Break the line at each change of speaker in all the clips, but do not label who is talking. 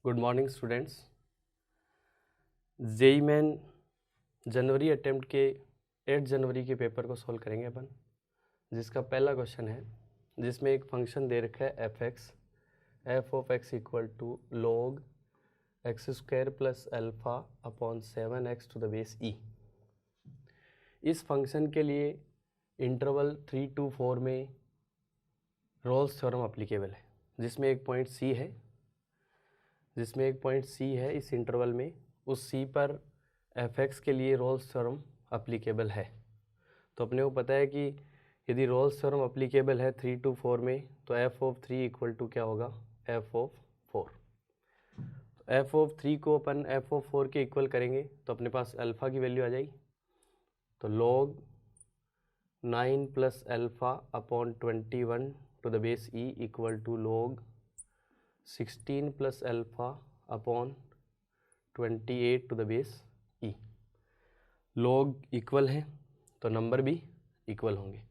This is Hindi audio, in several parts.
Good morning students. JEE Main जनवरी अटेम्प्ट के 8 जनवरी के पेपर को सॉल्व करेंगे अपन, जिसका पहला क्वेश्चन है जिसमें एक फंक्शन दे रखा है f of x equal to log x square plus alpha upon 7x to the base e. इस फंक्शन के लिए इंटरवल 3 to 4 में रोल्स थ्योरम अप्लीकेबल है, जिसमें एक पॉइंट सी है इस इंटरवल में, उस सी पर एफ एक्स के लिए रोल्स थ्योरम अप्लीकेबल है। तो अपने को पता है कि यदि रोल्स थ्योरम अप्लीकेबल है 3 to 4 में, तो एफ ऑफ 3 इक्वल टू क्या होगा, एफ ऑफ 4। तो एफ ऑफ 3 को अपन एफ ऑफ 4 के इक्वल करेंगे तो अपने पास अल्फ़ा की वैल्यू आ जाएगी। तो log 9 plus alpha upon 21 to the base e equal to log 16 plus alpha upon 28 to the base e. log equal है तो नंबर भी इक्वल होंगे।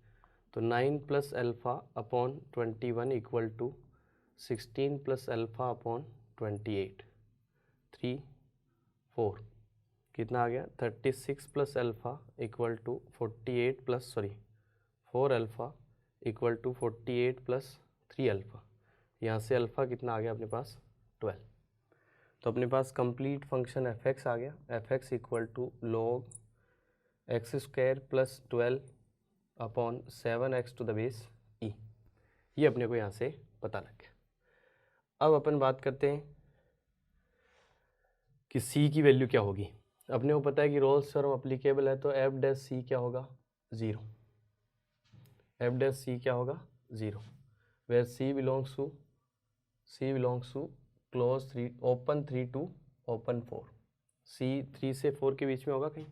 तो 9 plus alpha upon 21 equal to 16 plus alpha upon 28, 3 4 कितना आ गया, 36 plus alpha equal to 4 alpha equal to 48 plus 3 alpha. यहाँ से अल्फ़ा कितना आ गया अपने पास, 12। तो अपने पास कंप्लीट फंक्शन एफ एक्स आ गया। F x equal to log x square plus 12 upon 7x to the base e. ये अपने को यहाँ से पता लग गया। अब अपन बात करते हैं कि सी की वैल्यू क्या होगी। अपने को पता है कि रोल्स थ्योरम अप्लीकेबल है, तो एफ डैश सी क्या होगा, 0। एफ डैश सी क्या होगा, 0, where C belongs to close 3 open 3 to open 4। C 3 से 4 के बीच में होगा कहीं,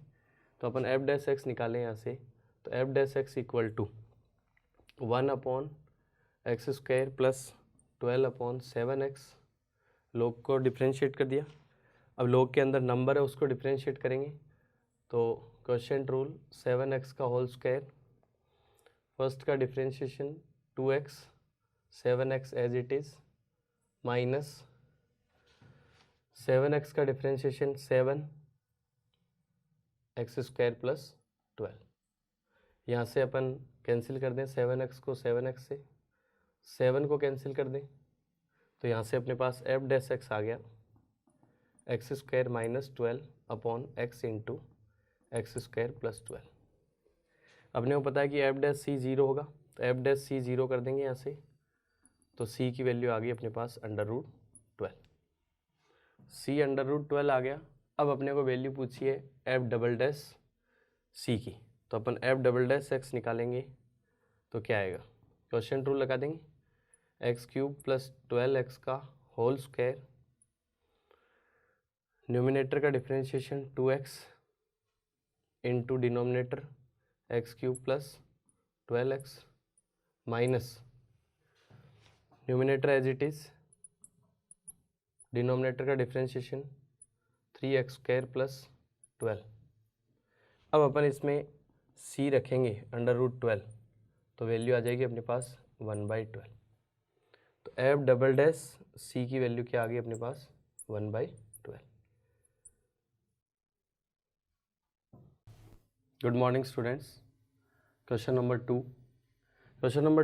तो अपन एफ डैश एक्स निकालें यहाँ से। तो F dash X equal to 1 upon X square plus 12 upon 7x। Log को डिफ्रेंशिएट कर दिया। अब लॉग के अंदर नंबर है, उसको डिफ्रेंशिएट करेंगे। तो क्वोशिएंट रूल 7x का होल स्क्वायर, फर्स्ट का differentiation 2x, 7x as it is, minus 7x का डिफ्रेंशिएशन 7x स्क्वायर प्लस 12। यहाँ से अपन कैंसिल कर दें 7x को 7x से, 7 को कैंसिल कर दें, तो यहाँ से अपने पास एफ डैश एक्स आ गया, x square minus 12 upon x into x square plus 12। अपने को पता है कि एफ डैश सी 0 होगा, तो एफ डैश सी 0 कर देंगे यहाँ से। तो सी की वैल्यू आ गई अपने पास √12। सी √12 आ गया। अब अपने को वैल्यू पूछी है एफ डबल डैश सी की, तो अपन एफ डबल डैश एक्स निकालेंगे तो क्या आएगा, क्वोशिएंट रूल लगा देंगे, एक्स क्यूब प्लस 12x का होल स्क्वायर, न्यूमिनेटर का differentiation 2x into denominator X cube plus 12x minus numerator as it is, denominator का डिफ्रेंशिएशन 3x स्क्वायर प्लस 12। अब अपन इसमें c रखेंगे √12, तो वैल्यू आ जाएगी अपने पास 1/12। तो एफ डबल डैश सी की वैल्यू क्या आ गई अपने पास, 1/12। Good morning students. Question number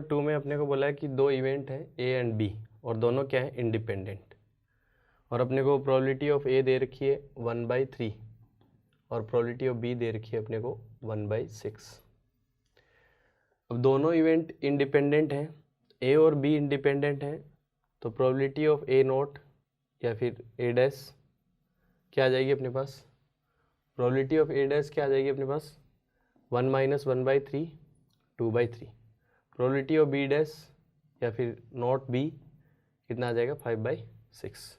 2 में अपने को बोला है कि दो इवेंट हैं ए एंड बी, और दोनों क्या है, इंडिपेंडेंट, और अपने को प्रोबेबिलिटी ऑफ ए दे रखी है 1/3 और प्रोबेबिलिटी ऑफ बी दे रखी है अपने को 1/6। अब दोनों इवेंट इंडिपेंडेंट हैं, ए और बी इंडिपेंडेंट हैं, तो प्रोबेबिलिटी ऑफ ए नॉट या फिर ए डैश क्या आ जाएगी अपने पास, प्रोबेबिलिटी ऑफ ए डैश क्या आ जाएगी अपने पास, 1 - 1/3, 2/3। प्रोबेबिलिटी ऑफ बी डैश या फिर नॉट बी कितना आ जाएगा, 5/6।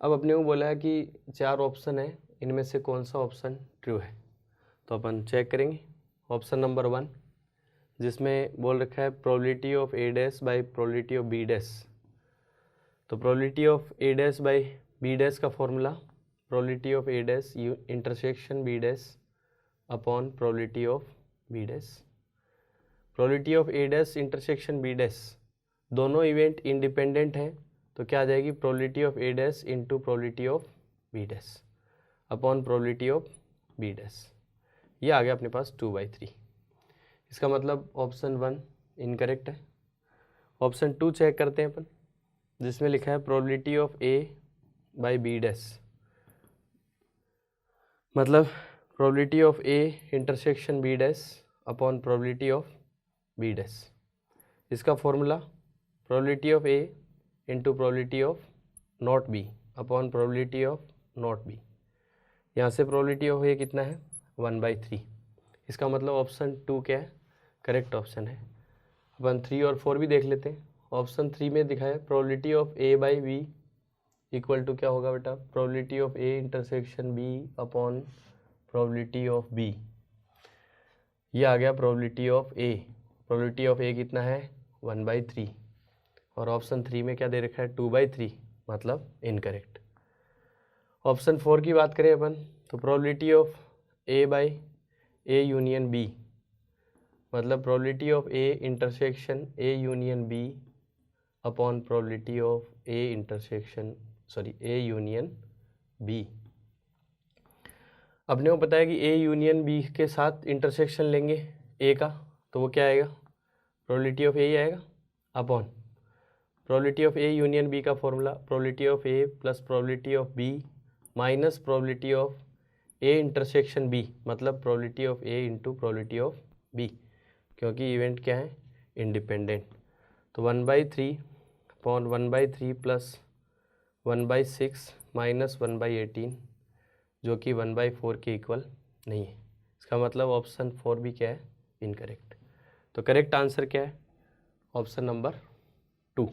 अब अपने को बोला है कि 4 ऑप्शन है, इनमें से कौन सा ऑप्शन ट्रू है, तो अपन चेक करेंगे। ऑप्शन नंबर 1 जिसमें बोल रखा है probability of A dash by probability of B dash, तो probability of A dash by B dash का formula probability of A dash intersection B dash upon probability of B dash. Probability of A dash intersection B dash, दोनों इवेंट इंडिपेंडेंट हैं, तो क्या आ जाएगी, probability of A dash into probability of B dash upon probability of B dash. ये आ गया अपने पास 2/3। इसका मतलब ऑप्शन 1 इनकरेक्ट है। ऑप्शन 2 चेक करते हैं अपन, जिसमें लिखा है probability of A by B dash, मतलब probability of A intersection B dash upon probability of B dash. इसका formula probability of A into probability of not B upon probability of not B. यहाँ से प्रोबेबिलिटी ऑफ ए कितना है, 1/3। इसका मतलब ऑप्शन 2 क्या है, करेक्ट ऑप्शन है। अपन 3 और 4 भी देख लेते हैं। ऑप्शन 3 में दिखा है probability of A by B equal to क्या होगा बेटा, probability of A intersection B upon probability of B. ये आ गया probability of A. Probability of A कितना है, 1/3, और ऑप्शन 3 में क्या दे रखा है, 2/3, मतलब इनकरेक्ट। ऑप्शन 4 की बात करें अपन, तो probability of A by A union B, मतलब probability of A intersection A union B upon probability of A intersection A union B. अपने को पता है कि ए यूनियन बी के साथ इंटरसेक्शन लेंगे ए का, तो वो क्या आएगा, प्रोबेबिलिटी ऑफ ए ही आएगा upon probability of A union B का formula probability of A plus probability of B minus probability of A intersection B, मतलब probability of A into probability of B, क्योंकि इवेंट क्या है, इंडिपेंडेंट। तो 1/3 अपॉन 1/3 प्लस 1/6 माइनस 1/18, जो कि 1/4 के इक्वल नहीं है। इसका मतलब ऑप्शन 4 भी क्या है, इनकरेक्ट। तो करेक्ट आंसर क्या है, option number 2।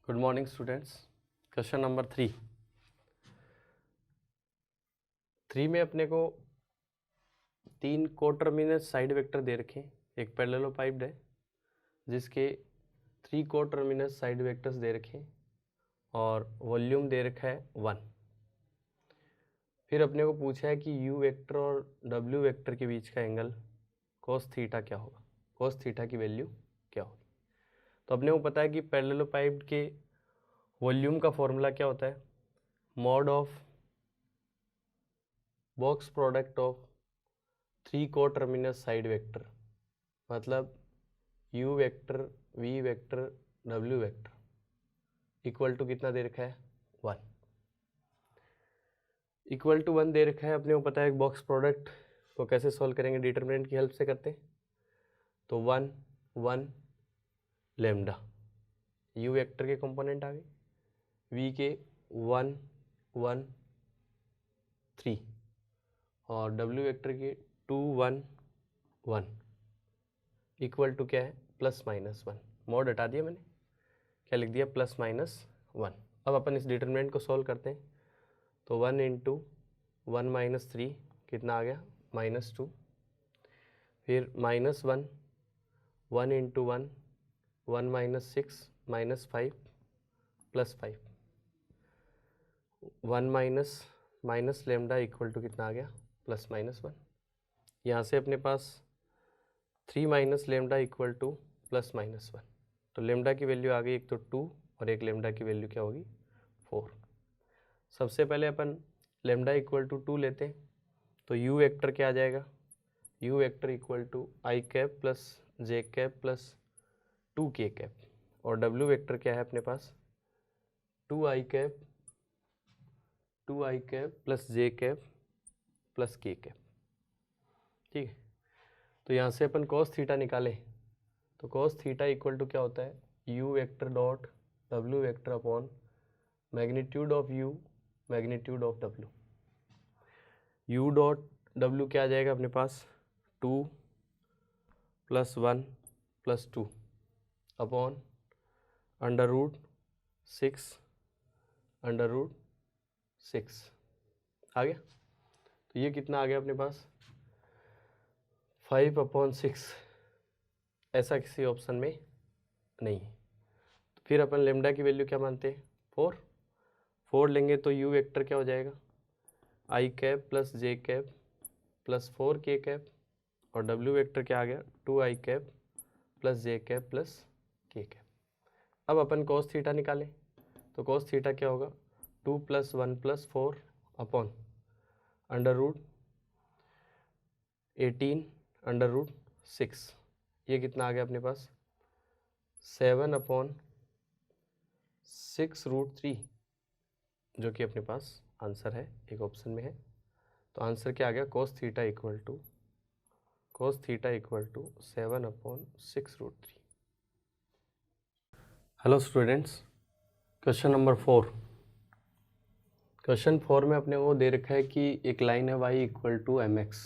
Good morning students. Question number 3 में अपने को 3 कोटर्मिनस साइड वेक्टर दे रखे हैं। एक पैरेललोपाइप्ड है जिसके 3 कोटर्मिनस साइड वेक्टर्स दे रखे हैं और वॉल्यूम दे रखा है 1। फिर अपने को पूछा है कि u वेक्टर और w वेक्टर के बीच का एंगल cos थीटा क्या होगा, cos थीटा की वैल्यू क्या होगी। तो अपने को पता है कि पैरेललोपाइप्ड के वॉल्यूम का फॉर्मूला क्या होता है, mod of box product of 3 coterminous side vector, मतलब u vector v vector w vector equal to कितना दे रखा है, 1। इक्वल टू 1 दे रखा है। अपने को पता है बॉक्स प्रोडक्ट को कैसे सॉल्व करेंगे, डिटरमिनेंट की हेल्प से करते हैं। तो 1 1 लेमडा u वेक्टर के कंपोनेंट आ गए, v के 1 1 3 और w वेक्टर के 2 1 1 इक्वल टू क्या है, प्लस माइनस 1। मॉड हटा दिया मैंने, क्या लिख दिया, प्लस माइनस 1। अब अपन इस डिटरमिनेंट को सॉल्व करते हैं। तो 1 इंटू 1 माइनस 3 कितना आ गया, -2। फिर -1 1 into 1 1 minus 6 -5 plus 5 1 minus lambda equal to कितना आ गया, प्लस -1। यहाँ से अपने पास 3 minus lambda equal to plus -1। तो लेमडा की वैल्यू आ गई एक तो 2 और एक लेमडा की वैल्यू क्या होगी, 4। सबसे पहले अपन लेमडा इक्वल टू 2 लेते हैं। तो u वेक्टर क्या आ जाएगा, u vector equal to I cap plus J cap plus 2k cap, और w वेक्टर क्या है अपने पास, 2i cap plus J cap plus k cap. ठीक है, तो यहाँ से अपन cos थीटा निकालें। तो cos थीटा इक्वल टू क्या होता है, u vector dot w vector upon magnitude of u magnitude of w। u dot w क्या आ जाएगा अपने पास, 2 + 1 + 2 अपॉन √6 आ गया। तो ये कितना आ गया अपने पास, 5/6। ऐसा किसी ऑप्शन में नहीं है। तो फिर अपन लेमडा की वैल्यू क्या मानते हैं, 4 लेंगे तो u वेक्टर क्या हो जाएगा, आई cap plus J cap plus 4k cap, और w वेक्टर क्या आ गया, 2i cap plus J cap plus k cap. अब अपन cos थीटा निकालें। तो cos थीटा क्या होगा 2 + 1 + 4 अपॉन √18 √6। ये कितना आ गया अपने पास 7/6√3, जो कि अपने पास आंसर है, एक ऑप्शन में है। तो आंसर क्या आ गया cos theta equal to 7/6√3। Hello students, question number 4। Question 4 में अपने को दे रखा है कि एक लाइन है y इक्वल टू mx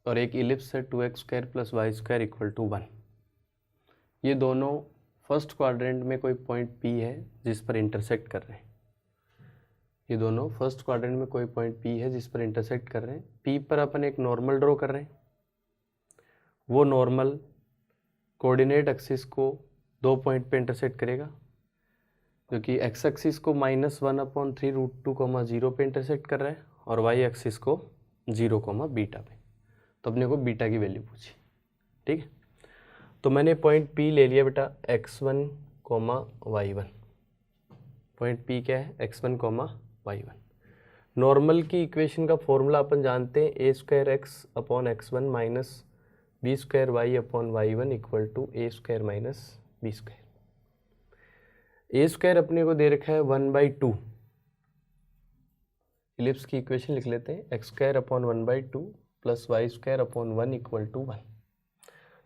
और एक इलिप्स है 2x² + y² = 1। ये दोनों फर्स्ट क्वाड्रेंट में कोई पॉइंट P है जिस पर इंटरसेक्ट कर रहे हैं। ये दोनों फर्स्ट क्वाड्रेंट में कोई पॉइंट P है जिस पर इंटरसेक्ट कर रहे हैं। P पर अपन एक नॉर्मल ड्रॉ कर रहे हैं। वो नॉर्मल कोऑर्डिनेट एक्सिस को 2 पॉइंट पे इंटरसेक्ट करेगा, जो कि x एक्सिस को -1/3√2, 0 पे इंटरसेक्ट कर रहा है और y एक्सिस को 0, बीटा पे। तो अपने को बीटा की वैल्यू पूछी, ठीक है। तो मैंने पॉइंट P ले लिया बेटा x1, y1। पॉइंट P क्या है x1, y1। नॉर्मल की इक्वेशन का फॉर्मूला अपन जानते हैं a²x/x1 - b²y/y1 = a² - b²। a² अपने को दे रखा है 1/2। इलिप्स की इक्वेशन लिख लेते हैं x²/1/2 + y²/1 = 1।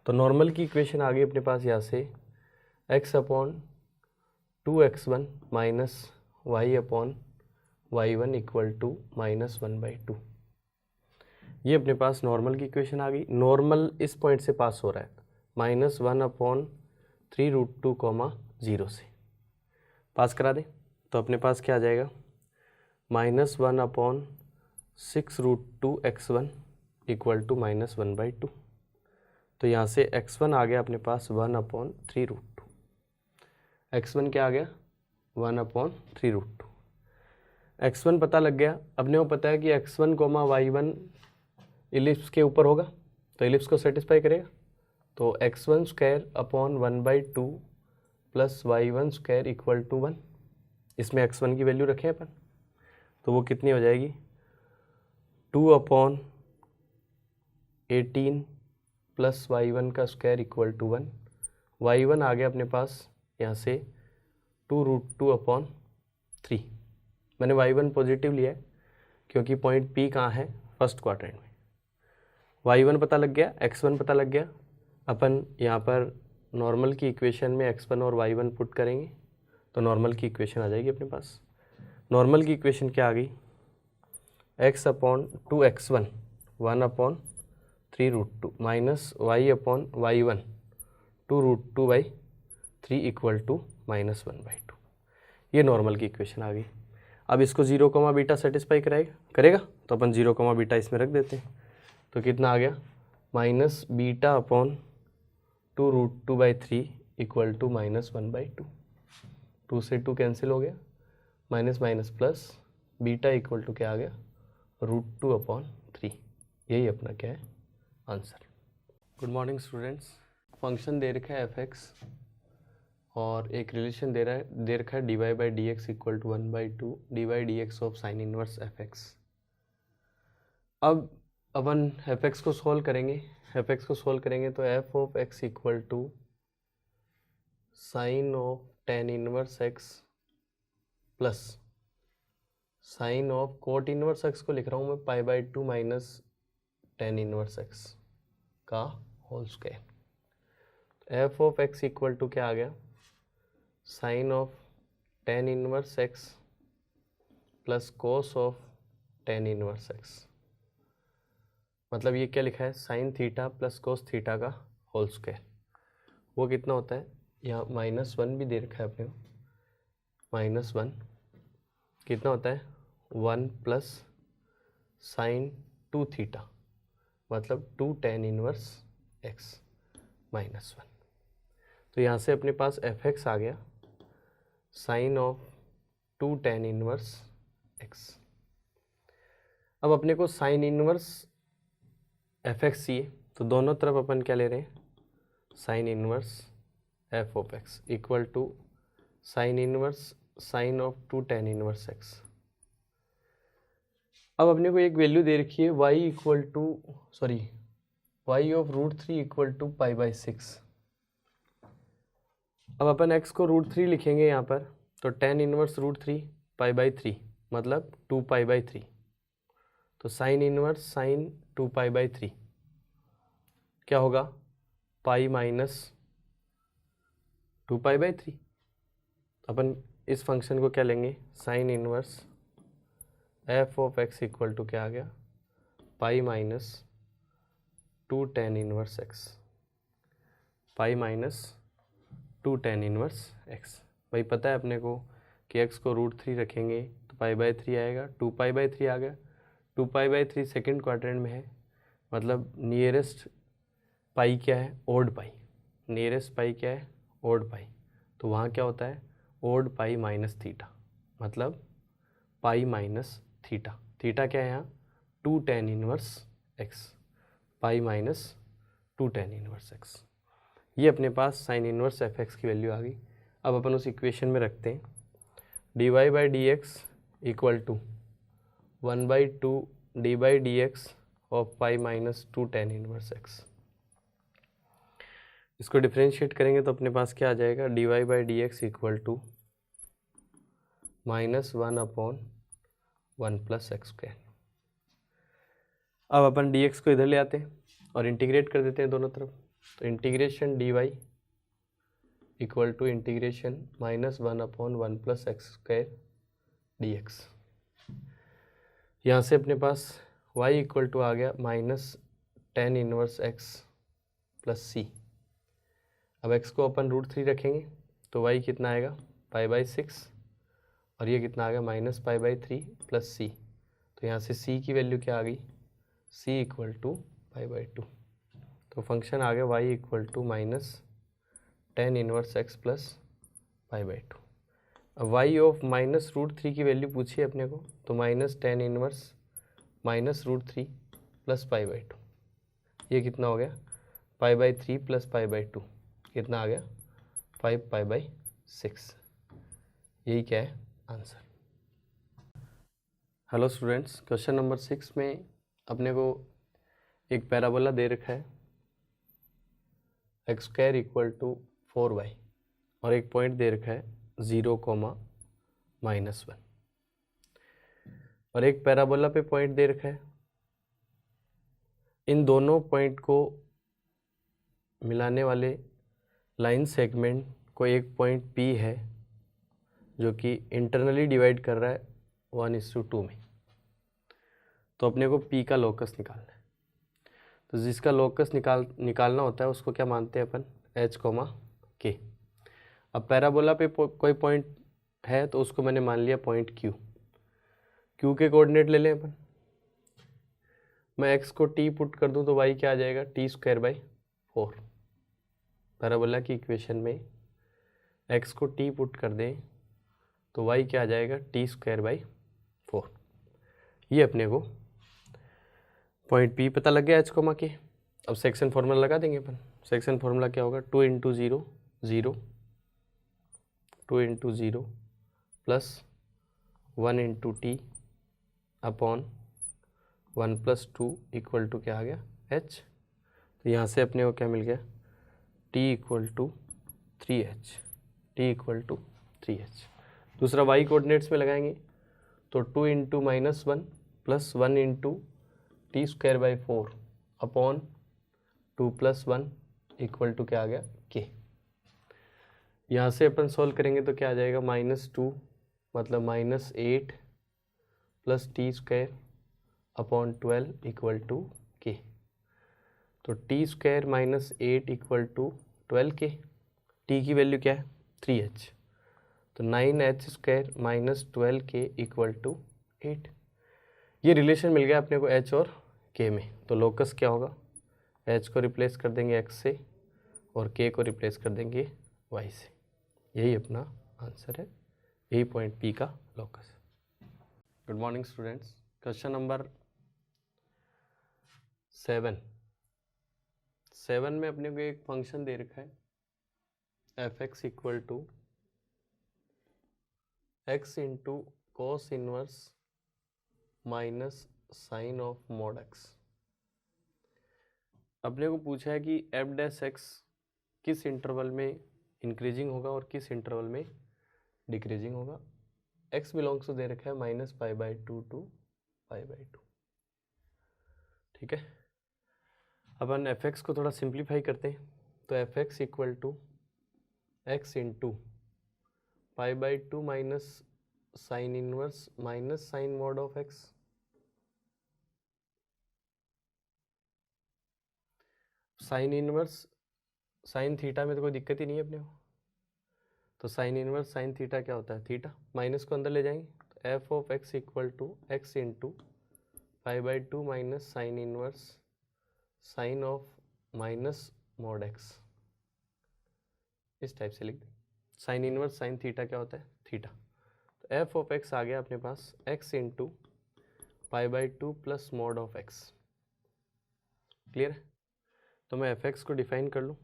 तो नॉर्मल की इक्वेशन आ गई अपने पास यहाँ से x/2x1 - y/y1 = -1/2। ये अपने पास नॉर्मल की इक्वेशन आ गई। नॉर्मल इस पॉइंट से पास हो रहा है -1/3√2, 0 से पास करा दे। तो अपने पास क्या आ जाएगा -1/6√2x1 = -1/2। तो यहाँ से x1 आ गया अपने पास 1/3√2। x1 क्या आ गया 1/3√2। x1 पता लग गया। अपने को पता है कि x1, y1 इलिप्स के ऊपर होगा, तो इलिप्स को सेटिस्फाई करेगा। तो x1²/1/2 + y1² = 1। इसमें x1 की वैल्यू रखें अपन, तो वो कितनी हो जाएगी 2/18 + y1² = 1। y1 आ गया अपने पास यहाँ से 2√2/3। मैंने y1 पॉजिटिव लिया है क्योंकि पॉइंट P कहाँ है फर्स्ट क्वाड्रेंट में। y1 पता लग गया, x1 पता लग गया। अपन यहाँ पर नॉर्मल की इक्वेशन में x1 और y1 पुट करेंगे तो नॉर्मल की इक्वेशन आ जाएगी अपने पास। नॉर्मल की इक्वेशन क्या आ गई x/2x1 1/3√2 -y/y1 2√2/3 = -1/2। ये नॉर्मल की इक्वेशन आ गई। अब इसको 0, बीटा सेटिस्फाई करेगा तो अपन 0, बीटा इसमें रख देते हैं। तो कितना आ गया -β/2√2/3 = -1/2। 2 से 2 कैंसिल हो गया, minus minus plus, beta equal to क्या आ गया √2/3। यही अपना क्या है answer. Good morning students. Function दे रखा है f(x) और एक रिलेशन दे रखा है dy/dx = 1/2 dy/dx of sine inverse f(x). अब अपन f(x) को सॉल्व करेंगे। f(x) को सॉल्व करेंगे तो f(x) = sine of tan inverse x plus sine of cot inverse x को लिख रहा हूँ मैं π/2 माइनस tan इनवर्स x का होल स्क्वायर। f(x) = क्या आ गया sine of tan inverse x plus cos of tan inverse x। मतलब ये क्या लिखा है sine theta plus cos theta का होल स्क्वायर। वो कितना होता है, यहाँ -1 भी दे रखा है अपने को। -1 कितना होता है 1 प्लस साइन 2 थीटा, मतलब 2 tan इनवर्स x -1। तो यहाँ से अपने पास f(x) आ गया sine of 2 tan inverse x। अब अपने को साइन इनवर्स f(x) चाहिए, तो दोनों तरफ अपन क्या ले रहे हैं sine inverse f(x) = sign inverse sine of 2 tan inverse x। अब अपने को एक वैल्यू दे रखी है y ऑफ √3 इक्वल टू π/6। अब अपन x को √3 लिखेंगे यहाँ पर, तो tan इनवर्स √3 π/3 मतलब 2π/3, तो साइन इनवर्स साइन 2π/3 क्या होगा, पाई माइनस 2π/3। अपन इस फंक्शन को क्या लेंगे, sine inverse f of x equal to क्या आ गया, pi minus 2 tan inverse x, pi minus 2 tan inverse x। भाई पता है अपने को कि x को √3 रखेंगे तो π/3 आएगा, 2π/3 आ गया। 2π/3 सेकेंड क्वाड्रेंट में है, मतलब नियरेस्ट पाई क्या है, ओड पाई। नियरेस्ट पाई क्या है, ओड पाई। तो वहाँ क्या होता है, ओड पाई माइनस थीटा, मतलब पाई माइनस थीटा। थीटा क्या है यहाँ, 2 tan inverse x, pi minus 2 tan inverse x। ये अपने पास साइन इनवर्स एफ एक्स की वैल्यू आ गई। अब अपन उस इक्वेशन में रखते हैं, dy/dx equal to 1/2 d/dx of pi minus 2 tan inverse x। इसको डिफ्रेंशिएट करेंगे तो अपने पास क्या आ जाएगा, dy/dx equal to -1/1 plus x²। अब अपन dx को इधर ले आते हैं और इंटीग्रेट कर देते हैं दोनों तरफ, तो integration dy equal to integration -1/1 plus x² dx। यहाँ से अपने पास y इक्वल टू आ गया -tan inverse x plus c। अब x को अपन √3 रखेंगे तो y कितना आएगा, π/6, और ये कितना आ गया, -π/3 प्लस c। तो यहाँ से c की वैल्यू क्या आ गई, c इक्वल टू π/2। तो फंक्शन आ गया y equal to -tan inverse x plus π/2। अब y ऑफ -√3 की वैल्यू पूछी है अपने को, तो -tan इनवर्स -√3 प्लस π/2, ये कितना हो गया, π/3 प्लस π/2 कितना आ गया, 5π/6। यही क्या है answer. Hello students, question number 6 में अपने को एक पैराबोला दे रखा है x² इक्वल टू 4y, और एक पॉइंट दे रखा है 0, -1, और एक पैराबोला पे पॉइंट दे रखा है। इन दोनों पॉइंट को मिलाने वाले लाइन सेगमेंट को एक पॉइंट P है जो कि इंटरनली डिवाइड कर रहा है 1:2 में। तो अपने को P का लोकस निकालना है। तो जिसका लोकस निकालना होता है उसको क्या मानते हैं अपन, h, k। अब पैराबोला पे कोई पॉइंट है तो उसको मैंने मान लिया पॉइंट Q। Q के कोऑर्डिनेट ले लें अपन। मैं x को t पुट कर दूं तो y क्या आ जाएगा, t²/4। पैराबोला की इक्वेशन में x को t पुट कर दें तो y क्या आ जाएगा, t²/4। ये अपने को पॉइंट P पता लग गया h, k। अब सेक्शन फॉर्मूला लगा देंगे अपन। सेक्शन फॉर्मूला क्या होगा, 2 × 0 0, 2 × 0 plus 1 × t upon 1 + 2 equal to क्या आ गया, h। तो यहाँ से अपने को क्या मिल गया, t equal to 3h, t equal to 3h। दूसरा y कोऑर्डिनेट्स में लगाएंगे तो 2 × -1 plus 1 × t²/4 upon 2 + 1 equal to क्या आ गया, k। यहाँ से अपन सॉल्व करेंगे तो क्या आ जाएगा, -2 मतलब -8 plus t² upon 12 equal to k। तो t² -8 equal to 12k। t की वैल्यू क्या है, 3h। तो 9h² - 12k इक्वल टू 8। ये रिलेशन मिल गया अपने को h और k में। तो लोकस क्या होगा, h को रिप्लेस कर देंगे x से और k को रिप्लेस कर देंगे y से। यही अपना आंसर है, यही पॉइंट P का locus. Good morning students, question number 7 में अपने को एक फंक्शन दे रखा है f(x) equal to x into cos inverse minus sine of mod x। अपने को पूछा है कि एफ डैश एक्स किस इंटरवल में इंक्रीजिंग होगा और किस इंटरवल में डिक्रीजिंग होगा। x बिलोंग्स टू दे रखा है -π/2 टू π/2। ठीक है, अपन एफ एक्स को थोड़ा सिंप्लीफाई करते हैं, तो f x equal to x into π/2 minus sine inverse minus sine mod of x. Sine inverse sine theta में तो कोई दिक्कत ही नहीं है अपने को, तो साइन इनवर्स साइन थीटा क्या होता है, थीटा। माइनस को अंदर ले जाएंगे तो f of x equal to x into π/2 minus sine inverse sine of minus mod x, इस टाइप से लिख दें। साइन इनवर्स साइन थीटा क्या होता है, थीटा। तो एफ ऑफ एक्स आ गया अपने पास x into π/2 plus mod of x. Clear है, तो मैं एफ एक्स को डिफाइन कर लूँ।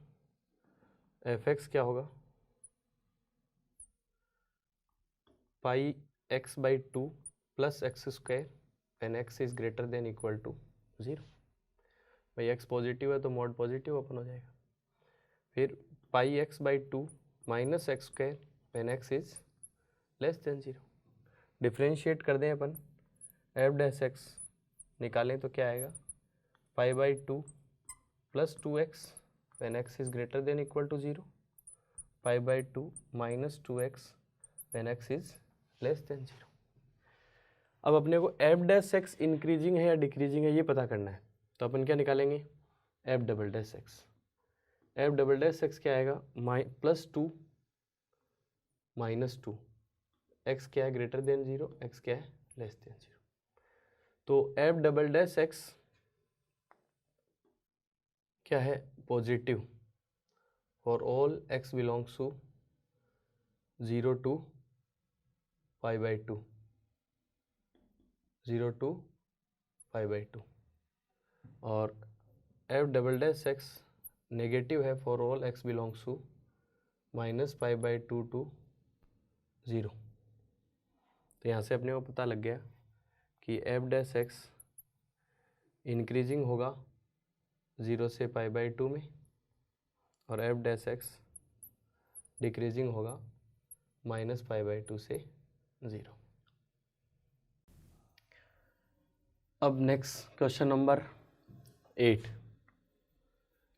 एफ एक्स क्या होगा, πx/2 plus X square and X is greater than equal to 0। भाई एक्स पॉजिटिव है तो मॉड पॉजिटिव ओपन हो जाएगा। फिर πx/2 minus x square and X is less than 0। Differentiate कर दें अपन, एफ डैश एक्स निकालें तो क्या आएगा, π/2 plus 2x when x is greater than equal to 0, π/2 minus 2x when x is less than 0। अब अपने को एफ डैश एक्स इंक्रीजिंग है या डिक्रीजिंग है ये पता करना है, तो अपन क्या निकालेंगे, F double dash x. F double dash x क्या आएगा, +2 -2, एक्स क्या है ग्रेटर देन 0, एक्स क्या है लेस देन 0। तो एफ डबल डैश एक्स क्या है, positive for all x belongs to 0 to π/2, 0 to π/2। और f double dash x negative है for all x belongs to -π/2 to 0। तो यहाँ से अपने को पता लग गया कि एफ डैश एक्स इंक्रीजिंग होगा 0 से π/2 में और एफ डैश एक्स डिक्रीजिंग होगा -π/2 से 0। अब next question number 8।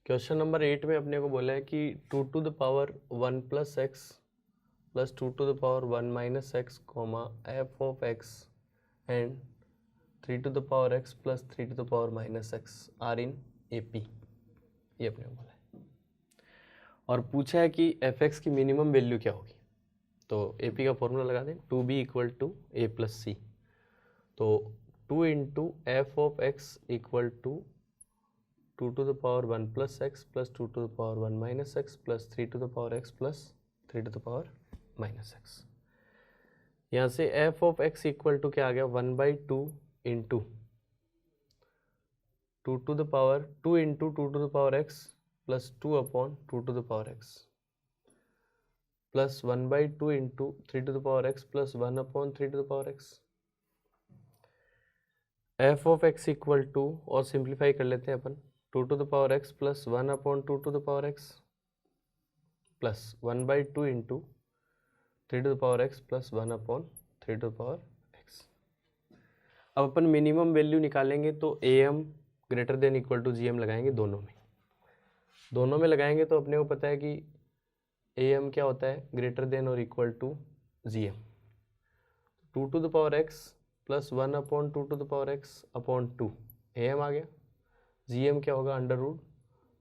Question number 8 में अपने को बोला है कि 2 to the power 1 plus x plus 2 to the power 1 minus x comma f of x and 3 to the power x plus 3 to the power minus x are in AP, ये अपने को बोला है। और पूछा है कि fx की मिनिमम वैल्यू क्या होगी, तो AP का फॉर्मूला लगा दें, 2b equal to a plus C. तो 2 into f of x equal to 2 to the power 1 plus x plus 2 to the power 1 minus x plus 3 to the power x plus 3 to the power minus x। यहाँ से f of x equal to क्या आ गया, 1/2 into 2 to the power 2 into 2 to the power x plus 2 upon 2 to the power x plus 1/2 into 3 to the power x plus 1 upon 3 to the power x। f of x equal to, और सिंप्लीफाई कर लेते हैं अपन, 2 to the power x plus 1 upon 2 to the power x plus 1/2 into 3 to the power x plus 1 upon 3 to the power x। अब अपन मिनिमम वैल्यू निकालेंगे तो am greater than equal to gm लगाएंगे दोनों में लगाएंगे तो अपने को पता है कि am क्या होता है, ग्रेटर देन और equal to gm। 2 to the power x plus 1 upon 2 to the power x upon 2, am आ गया। gm क्या होगा, under root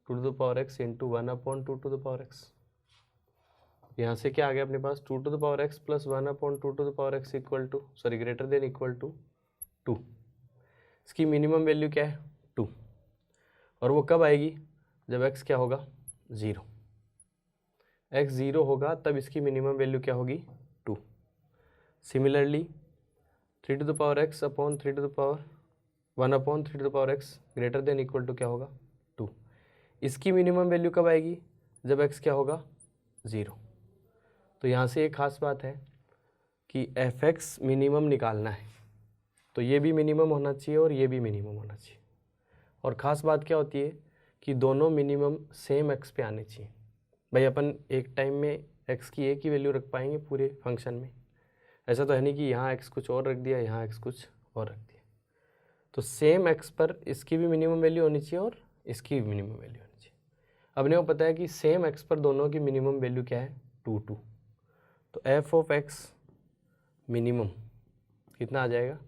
2 to the power x into 1 upon 2 to the power x। यहाँ से क्या आ गया अपने पास, 2 to the power x plus 1 upon 2 to the power x equal to greater than equal to 2। इसकी मिनिमम वैल्यू क्या है, 2। और वो कब आएगी, जब x क्या होगा, 0। x 0 होगा तब इसकी मिनिमम वैल्यू क्या होगी, 2। Similarly 3 to the power x upon 3 to the power 1 upon 3 to the power x greater than equal to क्या होगा, 2। इसकी मिनिमम वैल्यू कब आएगी, जब x क्या होगा, 0। तो यहाँ से एक खास बात है कि एफ एक्स मिनिमम निकालना है, तो ये भी मिनिमम होना चाहिए और ये भी मिनिमम होना चाहिए। और ख़ास बात क्या होती है कि दोनों मिनिमम सेम एक्स पे आने चाहिए। भाई अपन एक टाइम में एक्स की एक ही वैल्यू रख पाएंगे पूरे फंक्शन में, ऐसा तो है नहीं कि यहाँ एक्स कुछ और रख दिया, यहाँ एक्स कुछ और रख दिया। तो सेम एक्स पर इसकी भी मिनिमम वैल्यू होनी चाहिए और इसकी भी मिनिमम वैल्यू होनी चाहिए। अब ने को पता है कि सेम एक्स पर दोनों की मिनिमम वैल्यू क्या है, 2 2। तो एफ ऑफ एक्स मिनिमम कितना आ जाएगा,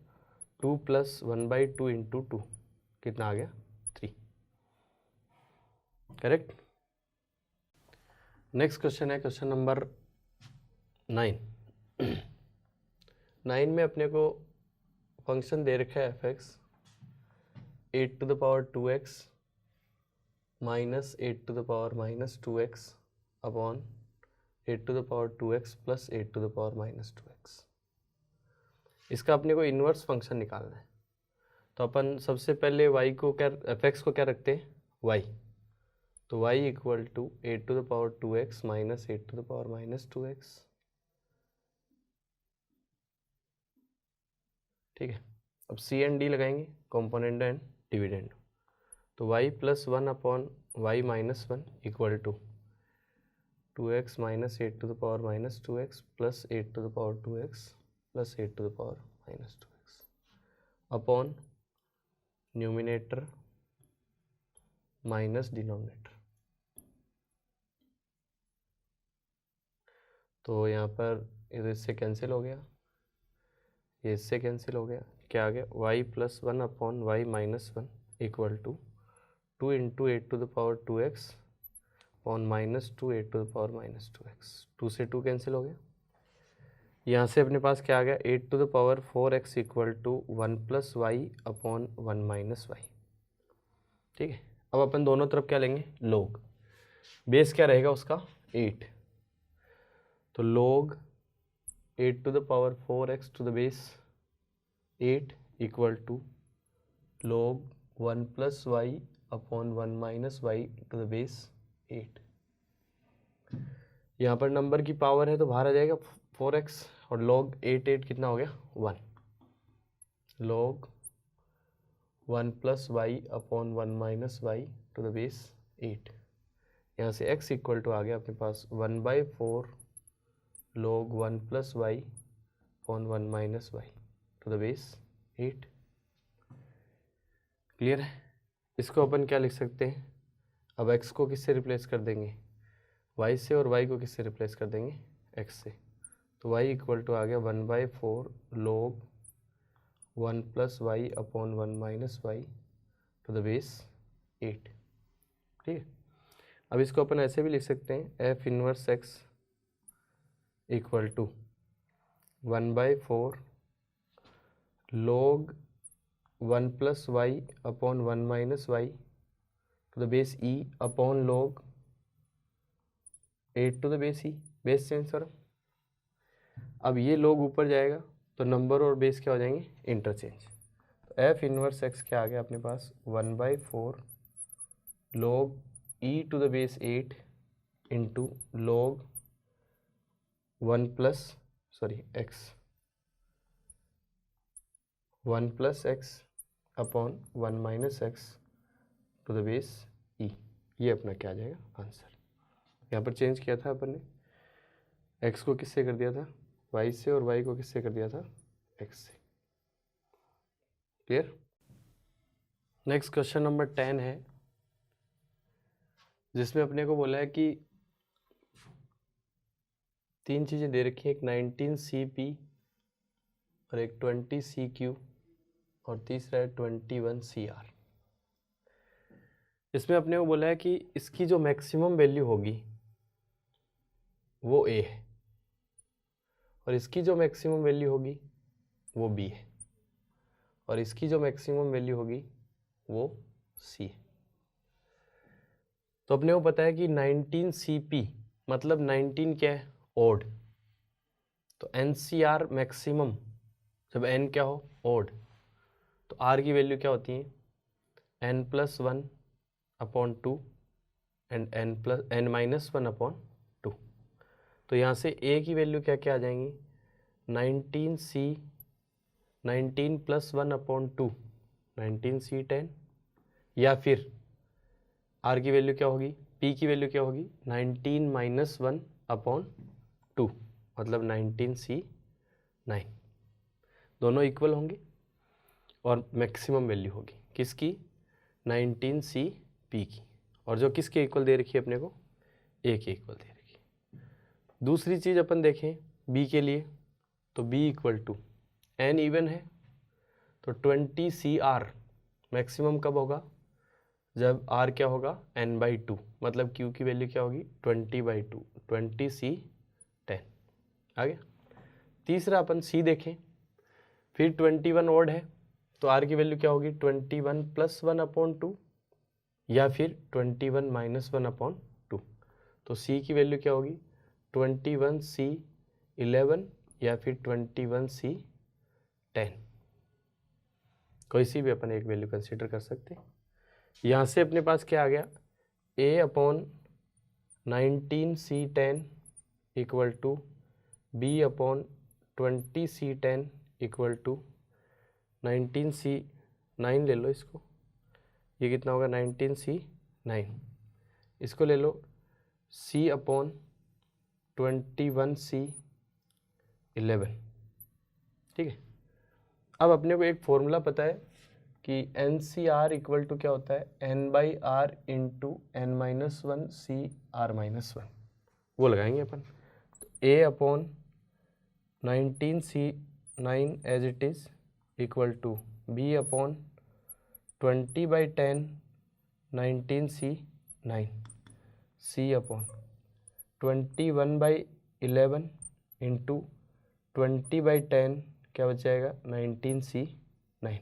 2 + 1/2 × 2 कितना आ गया, 3। करेक्ट। नेक्स्ट क्वेश्चन है क्वेश्चन नंबर 9। 9 में अपने को फंक्शन दे रखा है F x 8⁻²x - 8⁻−2x upon 8⁻²x + 8⁻−2x। इसका अपने को इन्वर्स फंक्शन निकालना है। तो अपन सबसे पहले y को क्या, एफ एक्स को क्या रखते हैं, y। तो y = 8⁻²x - 8⁻−2x। ठीक है। अब c एंड d लगाएंगे, कंपोनेंट एंड डिविडेंड। तो y + 1 upon y - 1 = 2x - 8⁻−2x + 8⁻2x + 8⁻−2x upon numerator minus denominator. तो यहाँ पर इससे कैंसिल हो गया, ये इससे कैंसिल हो गया, क्या आ गया, y + 1 upon y - 1 = 2 × 8⁻2x upon -2 8⁻−2x। 2 से 2 कैंसिल हो गया। यहाँ से अपने पास क्या आ गया, 8⁴x = 1 + y अपॉन 1 - y। ठीक है। अब अपन दोनों तरफ क्या लेंगे, log। बेस क्या रहेगा उसका, 8। तो log 8⁴x to the base 8 = log 1 + y upon 1 - y to the base 8। यहाँ पर नंबर की पावर है तो बाहर आ जाएगा 4x, और log 8 कितना हो गया, 1। log 1 + y upon 1 - y to the base 8। यहाँ से x = आ गया अपने पास 1/4 log 1 + y upon 1 - y to the base 8। Clear है। इसको अपन क्या लिख सकते हैं, अब x को किससे रिप्लेस कर देंगे, y से, और y को किससे रिप्लेस कर देंगे, x से। तो y = आ गया 1/4 log 1 + y upon 1 - y to the base 8। ठीक है। अब इसको अपन ऐसे भी लिख सकते हैं, f inverse x = 1/4 log 1 + y upon 1 - y to the base e upon log 8 to the base e। Base change करो। अब ये log ऊपर जाएगा तो नंबर और बेस क्या हो जाएंगे, इंटरचेंज। तो f इनवर्स x क्या आ गया अपने पास, 1/4 log e to the base 8 into log 1 + x 1 + x upon 1 - x to the base e। ये अपना क्या आ जाएगा, आंसर। यहाँ पर चेंज किया था अपन ने, x को किससे कर दिया था, y से, और y को किससे कर दिया था, x से। क्लियर। नेक्स्ट क्वेश्चन नंबर 10 है, जिसमें अपने को बोला है कि 3 चीज़ें दे रखी हैं, एक 19 CP और एक 20 CQ और तीसरा है 21 CR। इसमें अपने को बोला है कि इसकी जो मैक्सिमम वैल्यू होगी वो A है, और इसकी जो मैक्सिमम वैल्यू होगी वो B है, और इसकी जो मैक्सिमम वैल्यू होगी वो C है। तो अपने को पता है कि 19 CP मतलब 19 क्या है, ओड। तो NCR मैक्सिमम जब n क्या हो, ओड, तो R की वैल्यू क्या होती है, n + 1 upon 2 and n - 1 upon 2। तो यहाँ से A की वैल्यू क्या क्या आ जाएंगी, 19c 19 + 1/2 19c 10, या फिर r की वैल्यू क्या होगी, p की वैल्यू क्या होगी 19 - 1/2 मतलब 19c 9। दोनों इक्वल होंगे और मैक्सिमम वैल्यू होगी किसकी 19c p की, और जो किसके इक्वल दे रखी है अपने को a के इक्वल दे रखी है। दूसरी चीज़ अपन देखें b के लिए, तो b = n इवन है तो 20cr मैक्सिमम कब होगा जब r क्या होगा n/2, मतलब q की वैल्यू क्या होगी 20/2 20c 10 आ गया। तीसरा अपन c देखें, फिर 21 ओड है तो r की वैल्यू क्या होगी 21 + 1/2 या फिर 21 - 1/2, तो c की वैल्यू क्या होगी 21c 11 या फिर 21c 10, कोई सी भी अपन एक वैल्यू कंसीडर कर सकते हैं। यहाँ से अपने पास क्या आ गया a/19c 10 = b/20c 10 = 19c 9 ले लो इसको, ये कितना होगा 19c 9, इसको ले लो c/21c 11, ठीक है। अब अपने को एक फॉर्मूला पता है कि NCR = क्या होता है n/r × n-1 वो लगाएंगे अपन, तो a/19c 9 as it is = b/20/10 19c 9 c/21/11 × 20/10 क्या बच जाएगा 19c 9।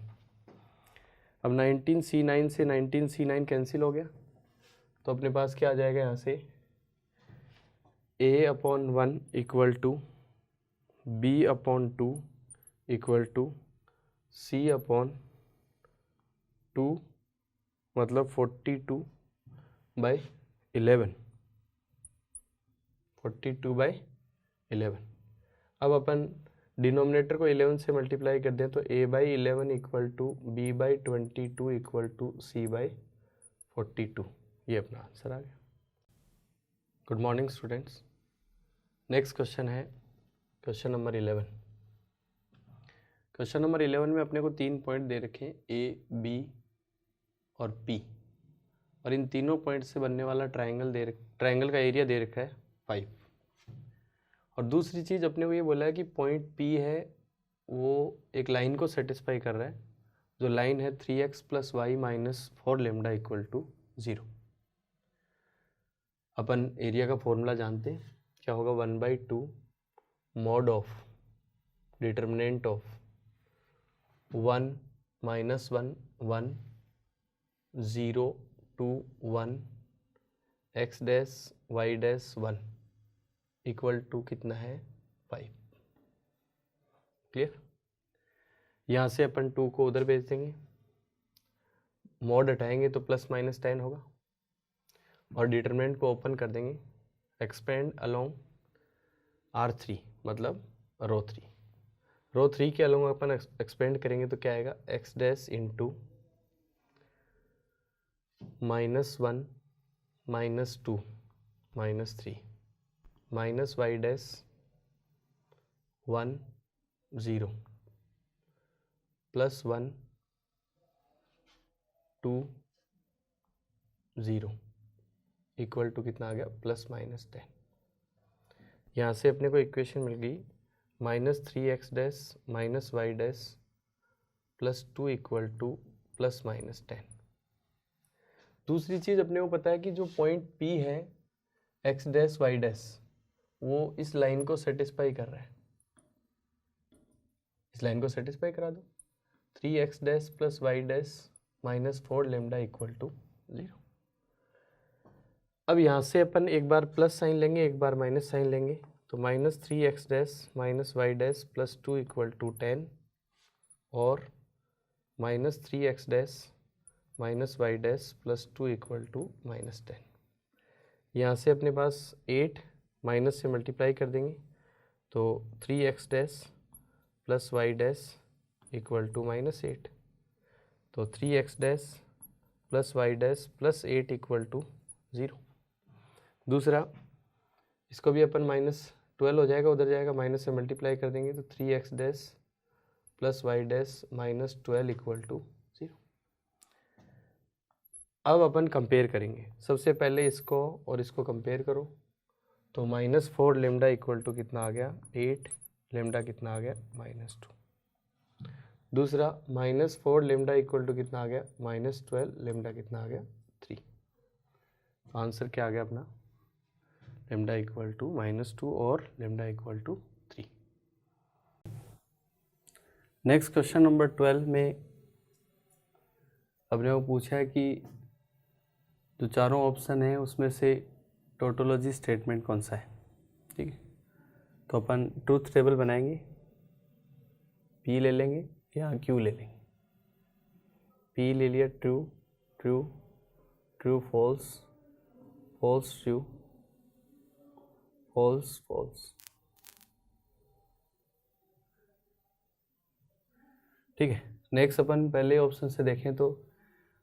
अब 19c 9 से 19c 9 कैंसिल हो गया तो अपने पास क्या आ जाएगा यहाँ से a/1 = b/2 = c/2 मतलब 42/11 42/11। अब अपन डिनोमिनेटर को 11 से मल्टीप्लाई कर दें तो a/11 = b/22 = c/42, ये अपना आंसर आ गया। Good morning students, next question है क्वेश्चन नंबर 11। क्वेश्चन नंबर 11 में अपने को 3 पॉइंट दे रखे हैं a, b और p, और इन तीनों पॉइंट से बनने वाला ट्रायंगल का एरिया दे रखा है 5। और दूसरी चीज़ अपने को ये बोला है कि पॉइंट P है वो एक लाइन को सेटिस्फाई कर रहा है, जो लाइन है 3x + y - 4λ = 0। अपन एरिया का फॉर्मूला जानते हैं, क्या होगा 1/2 mod of determinant of 1 - 1 1 0 2 1 x dash y dash 1 = कितना है 5। क्लियर। यहाँ से अपन 2 को उधर भेज देंगे, मॉड हटाएंगे तो +-10 होगा, और डिटरमिनेंट को ओपन कर देंगे, एक्सपेंड अलोंग R3 मतलब रो 3 के अलोंग अपन एक्सपेंड करेंगे तो क्या आएगा x डैश × -1 -2 -3 -y डैश 1 0 +1 2 0 = कितना आ गया +-10। यहाँ से अपने को इक्वेशन मिल गई -3x डैश -y डैश +2 = +-10। दूसरी चीज़ अपने को पता है कि जो पॉइंट P है x डैश y डैश वो इस लाइन को सेटिस्फाई कर रहा है, इस लाइन को सेटिस्फाई करा दो 3x डैश + y डैश -4λ = 0। अब यहाँ से अपन एक बार प्लस साइन लेंगे एक बार माइनस साइन लेंगे, तो -3x डैश -y डैश +2 = 10 और -3x डैश -y डैश +2 = -10। यहाँ से अपने पास 8 माइनस से मल्टीप्लाई कर देंगे तो 3x dash plus Y dash equal to -8, तो 3x dash plus Y dash plus 8 equal to 0। दूसरा, इसको भी अपन -12 हो जाएगा, उधर जाएगा, माइनस से मल्टीप्लाई कर देंगे तो 3x dash plus Y dash -12 equal to 0। अब अपन कंपेयर करेंगे। सबसे पहले इसको और इसको कंपेयर करो, तो -4 लेमडा इक्वल टू कितना आ गया 8, लेमडा कितना आ गया -2। दूसरा, -4 लेमडा इक्वल टू कितना आ गया -12, लेमडा कितना आ गया 3। तो आंसर क्या आ गया अपना, लेमडा इक्वल टू -2 और lambda equal to 3। Next question number 12 में अपने को पूछा है कि जो चारों ऑप्शन है उसमें से टोटोलॉजी स्टेटमेंट कौन सा है। ठीक है, तो अपन ट्रूथ टेबल बनाएंगे, P ले लेंगे या Q ले लेंगे। P ले लिया, true true true false false true false false. ठीक है, नेक्स्ट अपन पहले ऑप्शन से देखें तो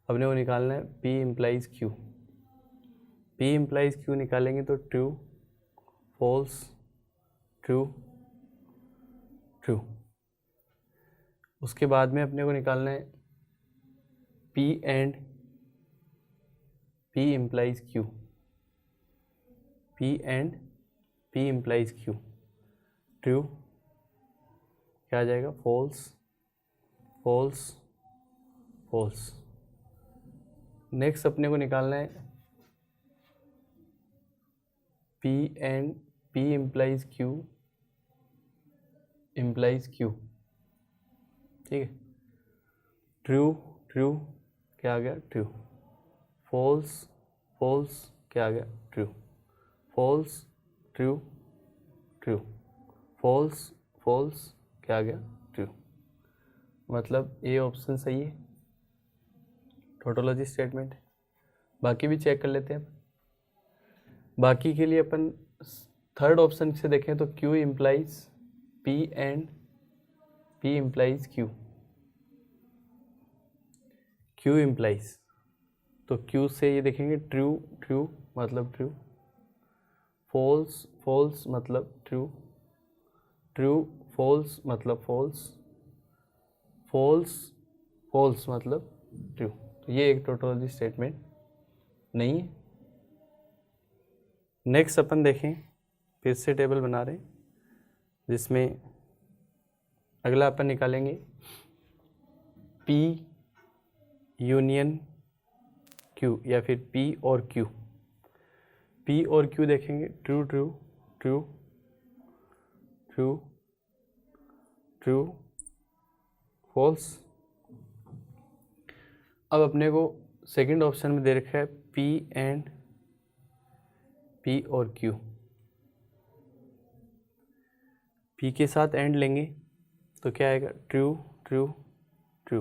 अपने को निकालना है P implies Q। P implies Q निकालेंगे तो ट्रू फॉल्स ट्रू ट्रू। उसके बाद में अपने को निकालना है P and P implies Q। P and P implies Q, true क्या आ जाएगा, फॉल्स फॉल्स फॉल्स। नेक्स्ट अपने को निकालना है P and P implies Q implies Q। ठीक है, ट्रू ट्रू क्या आ गया ट्रू, फॉल्स फॉल्स क्या आ गया true, false true true, false false क्या आ गया ट्रू। मतलब ए ऑप्शन सही है, टोटोलॉजी स्टेटमेंट है। बाकी भी चेक कर लेते हैं। बाकी के लिए अपन थर्ड ऑप्शन से देखें तो Q implies P and P implies Q। Q implies, तो Q से ये देखेंगे ट्रू ट्रू मतलब ट्रू, फॉल्स फॉल्स मतलब ट्रू, ट्रू फॉल्स मतलब फॉल्स, फॉल्स फॉल्स मतलब ट्रू। तो ये एक टोटोलॉजी स्टेटमेंट नहीं है। नेक्स्ट अपन देखें, फिर से टेबल बना रहे हैं जिसमें अगला अपन निकालेंगे P यूनियन Q या फिर P और Q। P और Q देखेंगे true true true true true false. अब अपने को सेकंड ऑप्शन में दे रखा है P एंड P और Q। P के साथ एंड लेंगे तो क्या आएगा, true true true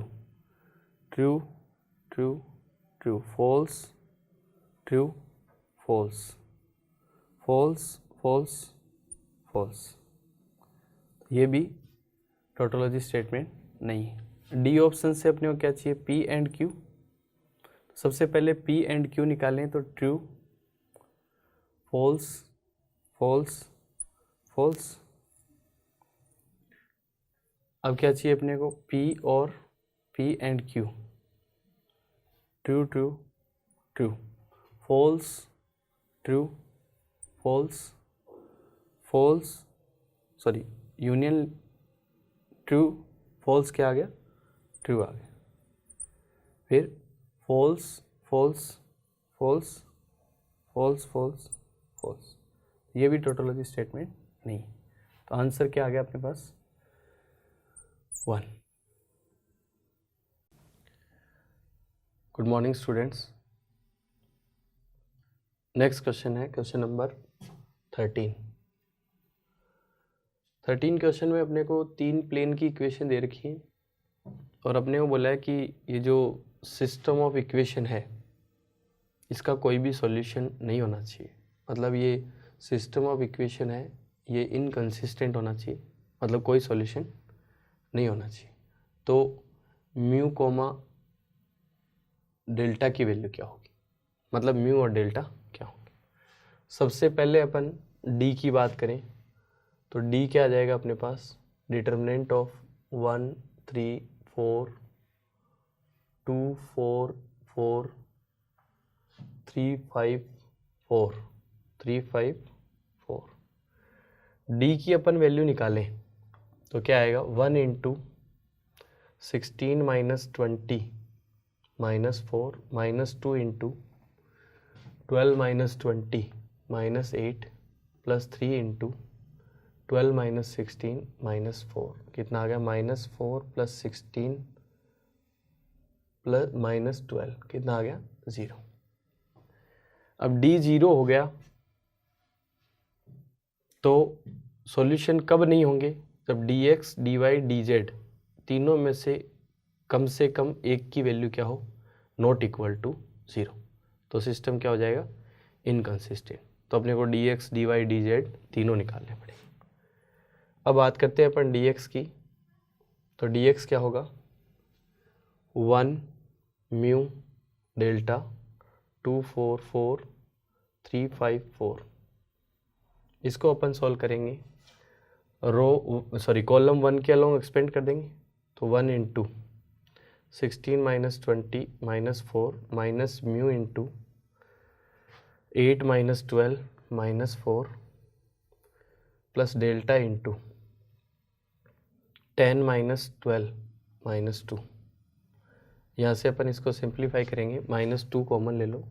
true true true, false true false, false false false. ये भी टोटोलॉजी स्टेटमेंट नहीं है। डी ऑप्शन से अपने को क्या चाहिए, P एंड Q। सबसे पहले P एंड Q निकालें तो ट्रू फॉल्स फॉल्स फॉल्स। अब क्या चाहिए अपने को, P और P and Q, true true true, false true false false, sorry union true false क्या आ गया, ट्रू आ गया। फिर false false false false false false, ये भी टोटोलॉजी स्टेटमेंट नहीं। तो आंसर क्या आ गया अपने पास, 1। Good morning students. Next question है क्वेश्चन नंबर 13। 13 क्वेश्चन में अपने को 3 प्लेन की इक्वेशन दे रखी है और अपने को बोला है कि ये जो सिस्टम ऑफ इक्वेशन है इसका कोई भी सॉल्यूशन नहीं होना चाहिए। मतलब ये सिस्टम ऑफ इक्वेशन है, ये इनकंसिस्टेंट होना चाहिए, मतलब कोई सॉल्यूशन नहीं होना चाहिए। तो म्यू कोमा डेल्टा की वैल्यू क्या होगी, मतलब म्यू और डेल्टा क्या होंगे। सबसे पहले अपन डी की बात करें तो डी क्या आ जाएगा अपने पास, डिटर्मिनेंट ऑफ 1 3 4 2 4 4 3 5 4 3 5 4। डी की अपन वैल्यू निकालें तो क्या आएगा, 1 into 16 minus 20 minus 4 minus 2 into 12 minus 20 minus 8 plus 3 into 12 minus 16 minus 4, कितना आ गया, माइनस 4 प्लस 16 प्लस माइनस 12, कितना आ गया, 0। अब डी 0 हो गया तो सॉल्यूशन कब नहीं होंगे, जब D X D Y D Z तीनों में से कम एक की वैल्यू क्या हो, नॉट इक्वल टू 0, तो सिस्टम क्या हो जाएगा, इनकंसिस्टेंट। तो अपने को D X D Y D Z तीनों निकालने पड़ेंगे। अब बात करते हैं अपन डी एक्स की, तो डी एक्स क्या होगा, 1 म्यू डेल्टा 2 4 4 3 5 4। इसको अपन सॉल्व करेंगे, कॉलम 1 के अलोंग एक्सपेंड कर देंगे, तो 1 into 16 minus 20 minus 4 minus mu into 8 minus 12 minus 4 plus delta into 10 minus 12 minus 2। यहाँ से अपन इसको सिंप्लीफाई करेंगे, माइनस 2 कॉमन ले लो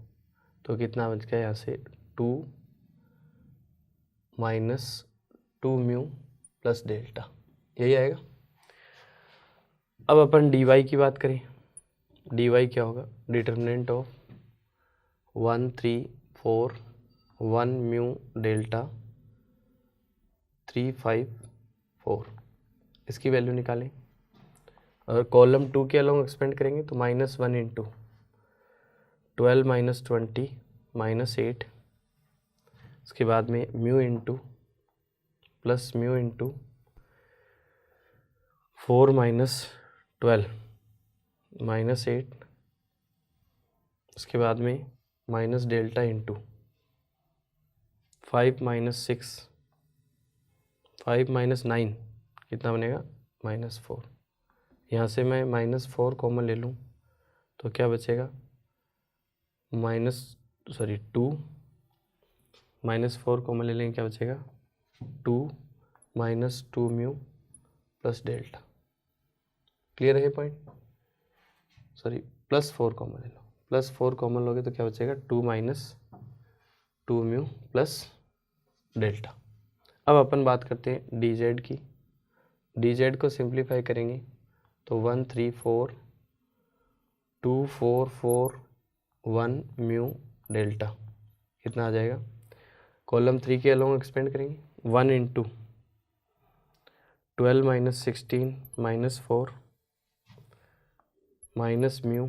तो कितना बच गया, यहाँ से 2 माइनस 2 म्यू प्लस डेल्टा, यही आएगा। अब अपन डी वाई की बात करें, डी वाई क्या होगा, डिटर्मिनेंट ऑफ 1 3 4 1 म्यू डेल्टा 3 5 4, इसकी वैल्यू निकालें। और कॉलम 2 के अलोंग एक्सपेंड करेंगे तो माइनस 1 इंटू 12 माइनस 20 माइनस 8, उसके बाद में mu into plus mu into 4 minus 12 minus 8, उसके बाद में minus delta into 5 minus 6 5 minus 9, कितना बनेगा, माइनस 4। यहाँ से मैं माइनस 4 कॉमन ले लूँ तो क्या बचेगा, 2 माइनस 4 कॉमन ले लेंगे, क्या बचेगा, 2 minus 2 mu plus delta. Clear है पॉइंट, प्लस 4 कॉमन ले लो, प्लस 4 कॉमन लोगे तो क्या बचेगा, 2 माइनस 2 म्यू प्लस डेल्टा। अब अपन बात करते हैं डी जेड की, डी जेड को सिंप्लीफाई करेंगे तो 1 3 4 2 4 4 1 म्यू डेल्टा, कितना आ जाएगा, कॉलम 3 के अलोंग एक्सपेंड करेंगे, 1 into 12 minus 16 minus 4 minus mu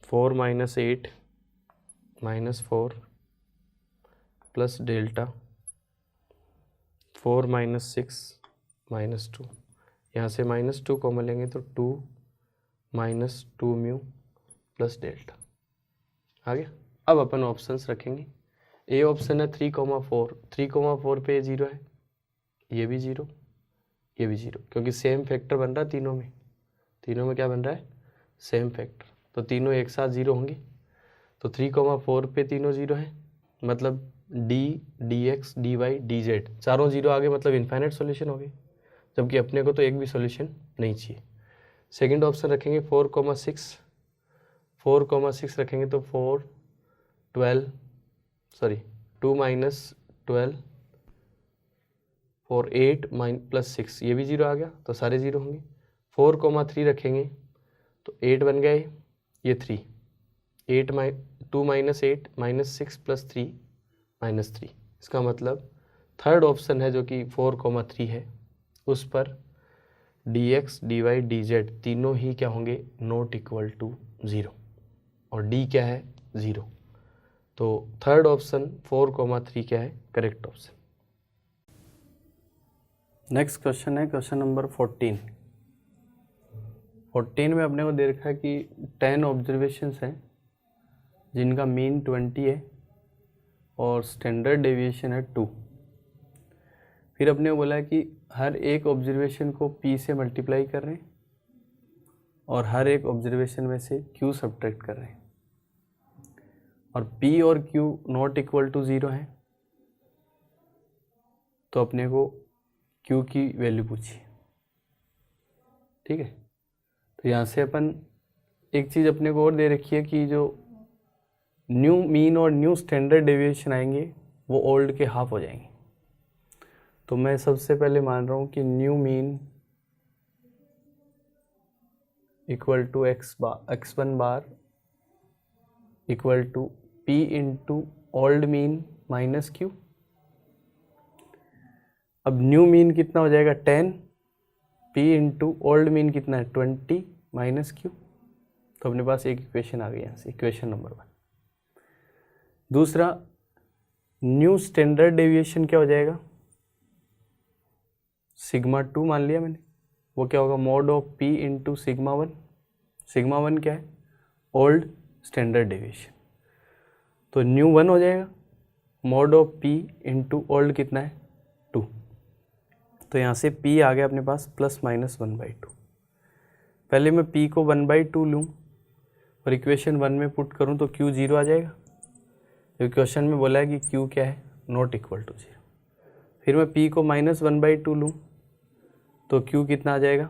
4 minus 8 minus 4 plus delta 4 minus 6 minus 2। यहाँ से माइनस 2 कॉमन लेंगे तो 2 माइनस 2 म्यू प्लस डेल्टा आ गया। अब अपन ऑप्शंस रखेंगे, ए ऑप्शन है 3,4, 3,4 पे 0 है, ये भी 0, ये भी 0, क्योंकि सेम फैक्टर बन रहा है तीनों में, तीनों में क्या बन रहा है, सेम फैक्टर, तो तीनों एक साथ 0 होंगे। तो 3,4 पे तीनों 0 है, मतलब D D X D Y D Z चारों 0 आ गए, मतलब इनफाइनाइट सॉल्यूशन हो गए, जबकि अपने को तो एक भी सॉल्यूशन नहीं चाहिए। सेकंड ऑप्शन रखेंगे 4,6, 4,6 रखेंगे तो 2 माइनस 12 4 8 प्लस 6, ये भी 0 आ गया, तो सारे 0 होंगे। 4,3 रखेंगे तो 8 बन गए, ये 3 2 माइनस 8 माइनस 6 प्लस 3 माइनस 3, इसका मतलब थर्ड ऑप्शन है जो कि 4,3 है, उस पर D X D Y D Z तीनों ही क्या होंगे, नॉट इक्वल टू 0, और डी क्या है, 0। तो थर्ड ऑप्शन 4,3 क्या है, करेक्ट ऑप्शन। नेक्स्ट क्वेश्चन है क्वेश्चन नंबर 14। 14 में अपने को दे रखा है कि 10 ऑब्जर्वेशंस हैं जिनका मीन 20 है और स्टैंडर्ड डेविएशन है 2। फिर अपने को बोला है कि हर एक ऑब्जर्वेशन को P से मल्टीप्लाई कर रहे हैं और हर एक ऑब्जर्वेशन में से Q सब्ट्रैक्ट कर रहे हैं और P और Q नॉट इक्वल टू 0 है, तो अपने को Q की वैल्यू पूछी। ठीक है, तो यहाँ से अपन एक चीज़ अपने को और दे रखी है कि जो न्यू मीन और न्यू स्टैंडर्ड डेविएशन आएंगे वो ओल्ड के हाफ हो जाएंगे। तो मैं सबसे पहले मान रहा हूँ कि new mean equal to x1 bar equal to P into old mean minus Q। अब न्यू मीन कितना हो जाएगा 10, P इंटू ओल्ड मीन कितना है 20 माइनस Q। तो अपने पास एक इक्वेशन आ गई यहाँ से, इक्वेशन नंबर 1। दूसरा, न्यू स्टैंडर्ड डेविएशन क्या हो जाएगा, सिग्मा 2 मान लिया मैंने, वो क्या होगा mod of P into sigma 1। Sigma 1 क्या है, ओल्ड स्टैंडर्ड डेविएशन, तो न्यू 1 हो जाएगा, mod of P into old कितना है 2। तो यहाँ से P आ गया अपने पास प्लस माइनस 1/2। पहले मैं P को 1/2 लूँ और इक्वेशन 1 में पुट करूँ तो Q 0 आ जाएगा। क्वेश्चन में बोला है कि Q क्या है, नॉट इक्वल टू 0। फिर मैं P को माइनस 1/2 लूँ तो Q कितना आ जाएगा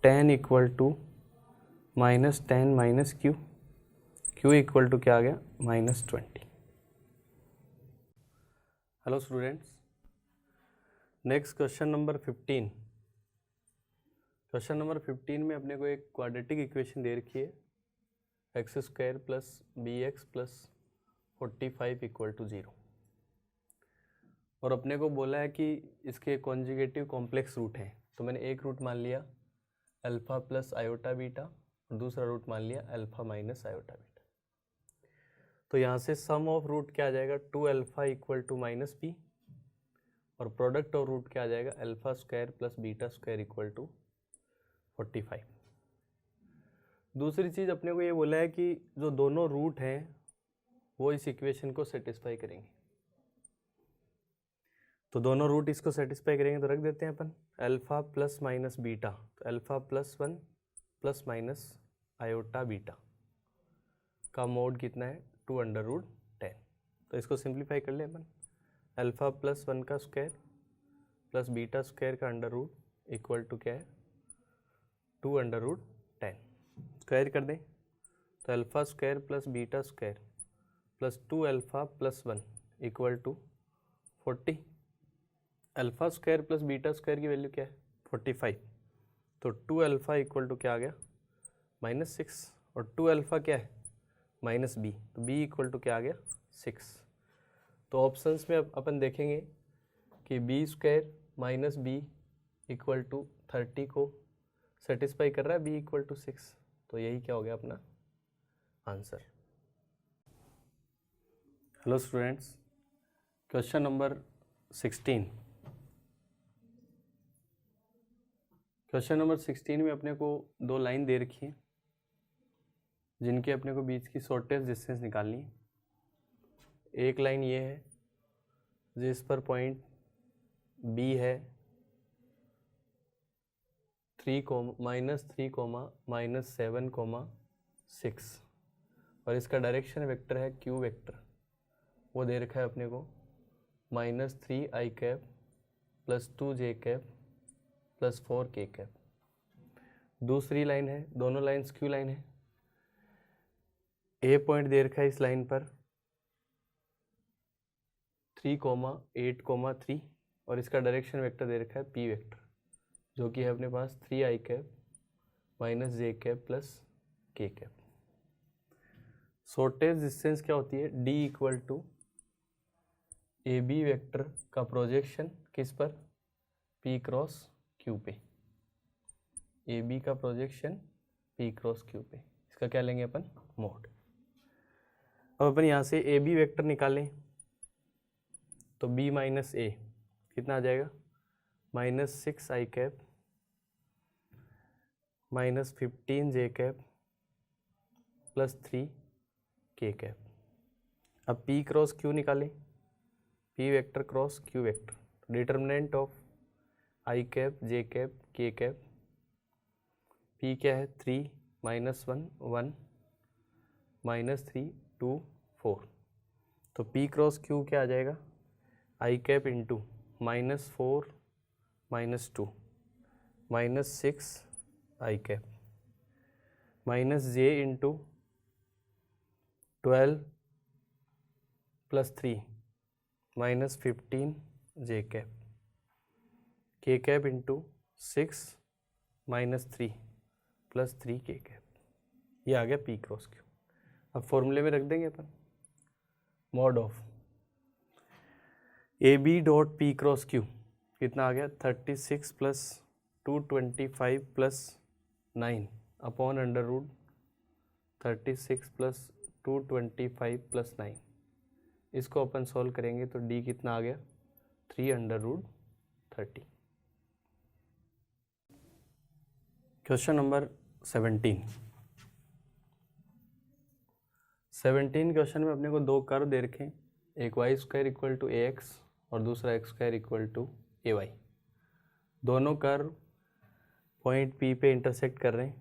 10 equal to minus 10 minus Q। Q equal to क्या आ गया -20। Hello students, next question number 15। Question number 15 में अपने को एक क्वाड्रेटिक इक्वेशन दे रखी है x² plus bx plus 45 equal to 0 और अपने को बोला है कि इसके कॉन्जुगेटिव कॉम्प्लेक्स रूट हैं। तो मैंने एक रूट मान लिया अल्फ़ा प्लस आयोटा बीटा और दूसरा रूट मान लिया अल्फ़ा माइनस आयोटा बीटा। तो यहाँ से सम ऑफ रूट क्या आ जाएगा 2 alpha equal to minus B और प्रोडक्ट ऑफ रूट क्या आ जाएगा alpha square plus beta square equal to 45। दूसरी चीज़ अपने को ये बोला है कि जो दोनों रूट हैं वो इस इक्वेशन को सेटिस्फाई करेंगे। तो दोनों रूट इसको सेटिस्फाई करेंगे तो रख देते हैं अपन अल्फ़ा प्लस माइनस बीटा, तो alpha plus 1 plus minus iota beta का मोड कितना है 2√10। तो इसको सिंप्लीफाई कर ले अपन, अल्फ़ा प्लस 1 का स्क्वायर प्लस बीटा स्क्वायर का अंडर रूट इक्वल टू क्या है 2√10। स्क्वायर कर दें तो alpha square plus beta square plus 2 alpha plus 1 equal to 40। Alpha square plus beta square की वैल्यू क्या है 45, तो 2 अल्फ़ा इक्वल टू क्या आ गया -6 और 2 अल्फ़ा क्या है माइनस बी, तो बी इक्वल टू क्या आ गया 6। तो ऑप्शंस में अपन देखेंगे कि B square minus B equal to 30 को सेटिस्फाई कर रहा है बी इक्वल टू 6, तो यही क्या हो गया अपना answer. Hello students, question number 16। Question number 16 में अपने को दो लाइन दे रखी है जिनके अपने को बीच की शॉर्टेस्ट डिस्टेंस निकालनी है। एक लाइन ये है जिस पर पॉइंट बी है -3, -7, और इसका डायरेक्शन वेक्टर है क्यू वेक्टर, वो दे रखा है अपने को -3i cap plus 2j cap plus 4k cap. दूसरी लाइन है, दोनों लाइन्स क्यू लाइन है। ए पॉइंट दे रखा है इस लाइन पर 3, 8, 3 और इसका डायरेक्शन वेक्टर दे रखा है पी वेक्टर, जो कि है अपने पास 3i cap -j cap plus k cap. Shortest distance क्या होती है d equal to A B vector का प्रोजेक्शन किस पर p क्रॉस q पे, ए बी का प्रोजेक्शन p क्रॉस q पे, इसका क्या लेंगे अपन मोड। अब अपन यहाँ से ए बी वेक्टर निकालें तो b माइनस ए कितना आ जाएगा -6 i cap -15 j cap +3 k cap. अब P क्रॉस Q निकालें, P vector cross Q vector, determinant of i cap j cap k cap. P क्या है 3 -1 1 -3 2 4, तो P क्रॉस Q क्या आ जाएगा i cap into -4 -2 -6 i cap -j into 12 +3 -15 j cap k cap into 6 -3 +3 k cap. ये आ गया P क्रॉस Q। अब फॉर्मूले में रख देंगे अपन, mod of AB dot P cross Q कितना आ गया 36 + 225 + 9 अपॉन √ 36 + 225 + 9। इसको अपन सॉल्व करेंगे तो D कितना आ गया 3√30। क्वेश्चन नंबर 17 क्वेश्चन में अपने को दो कर्व दे रखे हैं, एक y² = ax और दूसरा x² = ay। दोनों कर्व पॉइंट P पे इंटरसेक्ट कर रहे हैं।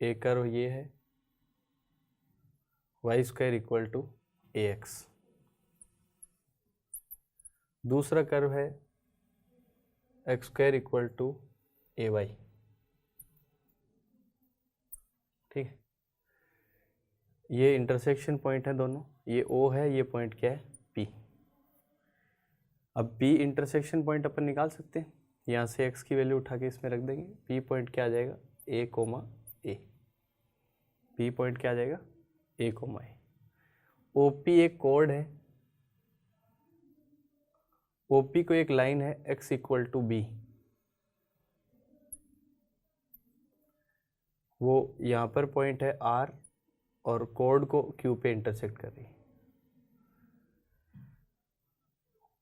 एक कर्व ये है y² = ax, दूसरा कर्व है x² = ay। ठीक है, ये इंटरसेक्शन पॉइंट है दोनों, ये O है, ये पॉइंट क्या है P। अब P इंटरसेक्शन पॉइंट अपन निकाल सकते हैं, यहाँ से x की वैल्यू उठा के इसमें रख देंगे। P पॉइंट क्या आ जाएगा A, A। P पॉइंट क्या आ जाएगा A, A। OP एक कोड है, OP को एक लाइन है x = B, वो यहाँ पर पॉइंट है R और कोड को Q पे इंटरसेक्ट कर रही है।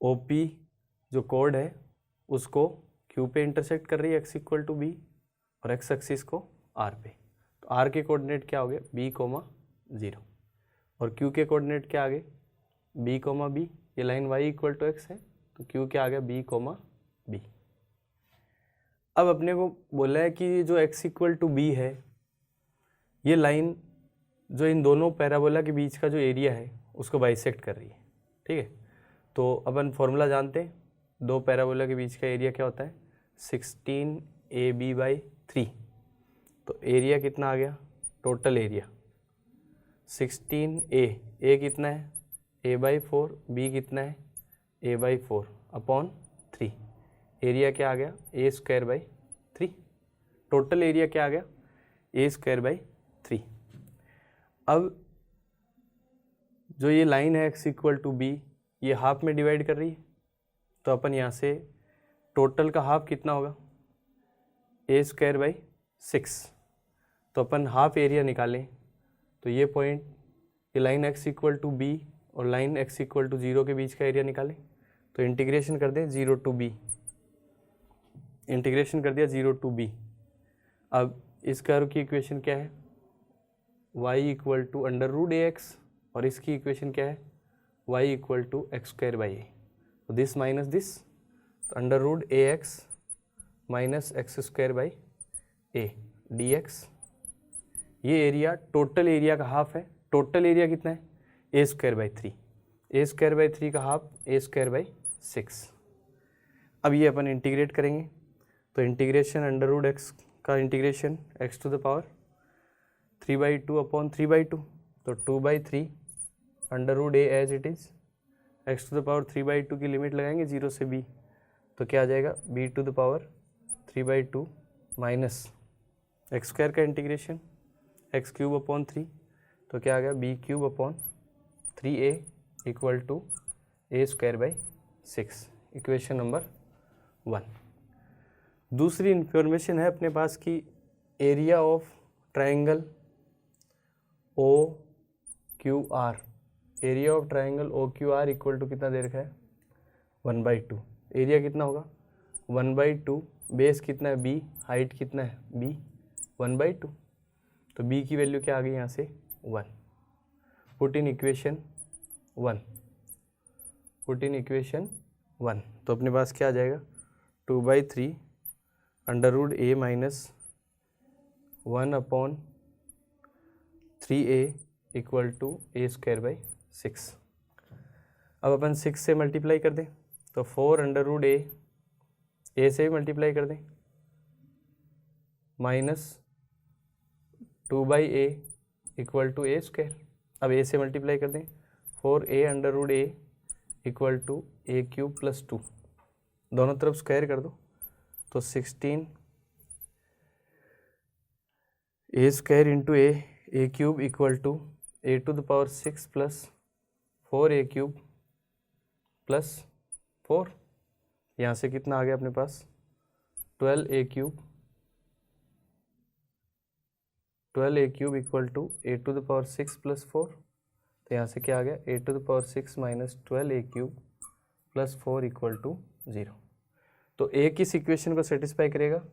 OP जो कोड है उसको Q पे इंटरसेक्ट कर रही है x = B और x एक्सिस को R पे। तो R के कोऑर्डिनेट क्या हो गए B, 0 और Q के कोऑर्डिनेट क्या आ गए B, B। ये लाइन y = x है तो Q क्या आ गया B, B। अब अपने को बोला है कि जो x = B है, ये लाइन जो इन दोनों पैराबोला के बीच का जो एरिया है उसको बाइसेक्ट कर रही है। ठीक है, तो अपन फॉर्मूला जानते हैं, दो पैराबोला के बीच का एरिया क्या होता है 16ab/3। तो एरिया कितना आ गया, टोटल एरिया 16a कितना है a/4, b कितना है a/4 अपॉन 3। एरिया क्या आ गया a²/3। टोटल एरिया क्या आ गया a²/3। अब जो ये लाइन है x = B, ये हाफ में डिवाइड कर रही है, तो अपन यहाँ से टोटल का हाफ कितना होगा a²/6। तो अपन हाफ एरिया निकालें, तो ये पॉइंट, ये लाइन x = B और लाइन x = 0 के बीच का एरिया निकालें। तो इंटीग्रेशन कर दें 0 to B, इंटीग्रेशन कर दिया 0 to B। अब इस कर्व की इक्वेशन क्या है y = √ax और इसकी इक्वेशन क्या है y = x²/a। तो दिस माइनस दिस, तो √ax - x²/a dx। ये एरिया टोटल एरिया का हाफ है। टोटल एरिया कितना है a²/3, a²/3 का हाफ a²/6। अब ये अपन इंटीग्रेट करेंगे, तो इंटीग्रेशन √x का इंटीग्रेशन x⁴ अपॉन 3/2, तो 2/3 √a as it is. x⁴ की लिमिट लगाएंगे 0 से b, तो क्या आ जाएगा b⁴ माइनस x² का इंटीग्रेशन x³ अपॉन 3, तो क्या आ गया b³ upon 3a = a²/6। Equation number 1। दूसरी इंफॉर्मेशन है अपने पास की area of triangle OQR। Area of triangle OQR = कितना दे रखा है 1/2। एरिया कितना होगा 1/2, बेस कितना है b, हाइट कितना है b 1/2, तो b की वैल्यू क्या आ गई यहाँ से 1। Put in equation 1, put in equation 1, तो अपने पास क्या आ जाएगा 2/3 √a minus 1/3a equal to a²/6। अब अपन 6 से मल्टीप्लाई कर दें तो 4 √a, a से भी मल्टीप्लाई कर दें minus 2/a equal to a²। अब a से मल्टीप्लाई कर दें 4a √a equal to a³ + 2, दोनों तरफ स्क्वायर कर दो तो 16 a² into a³ equal to a⁶ plus 4a³ plus 4, यहाँ से कितना आ गया अपने पास 12a³ equal to a⁶ plus 4, तो यहाँ से क्या आ गया a⁶ minus 12a³ plus 4 equal to 0। तो a किस इक्वेशन को सेटिस्फाई करेगा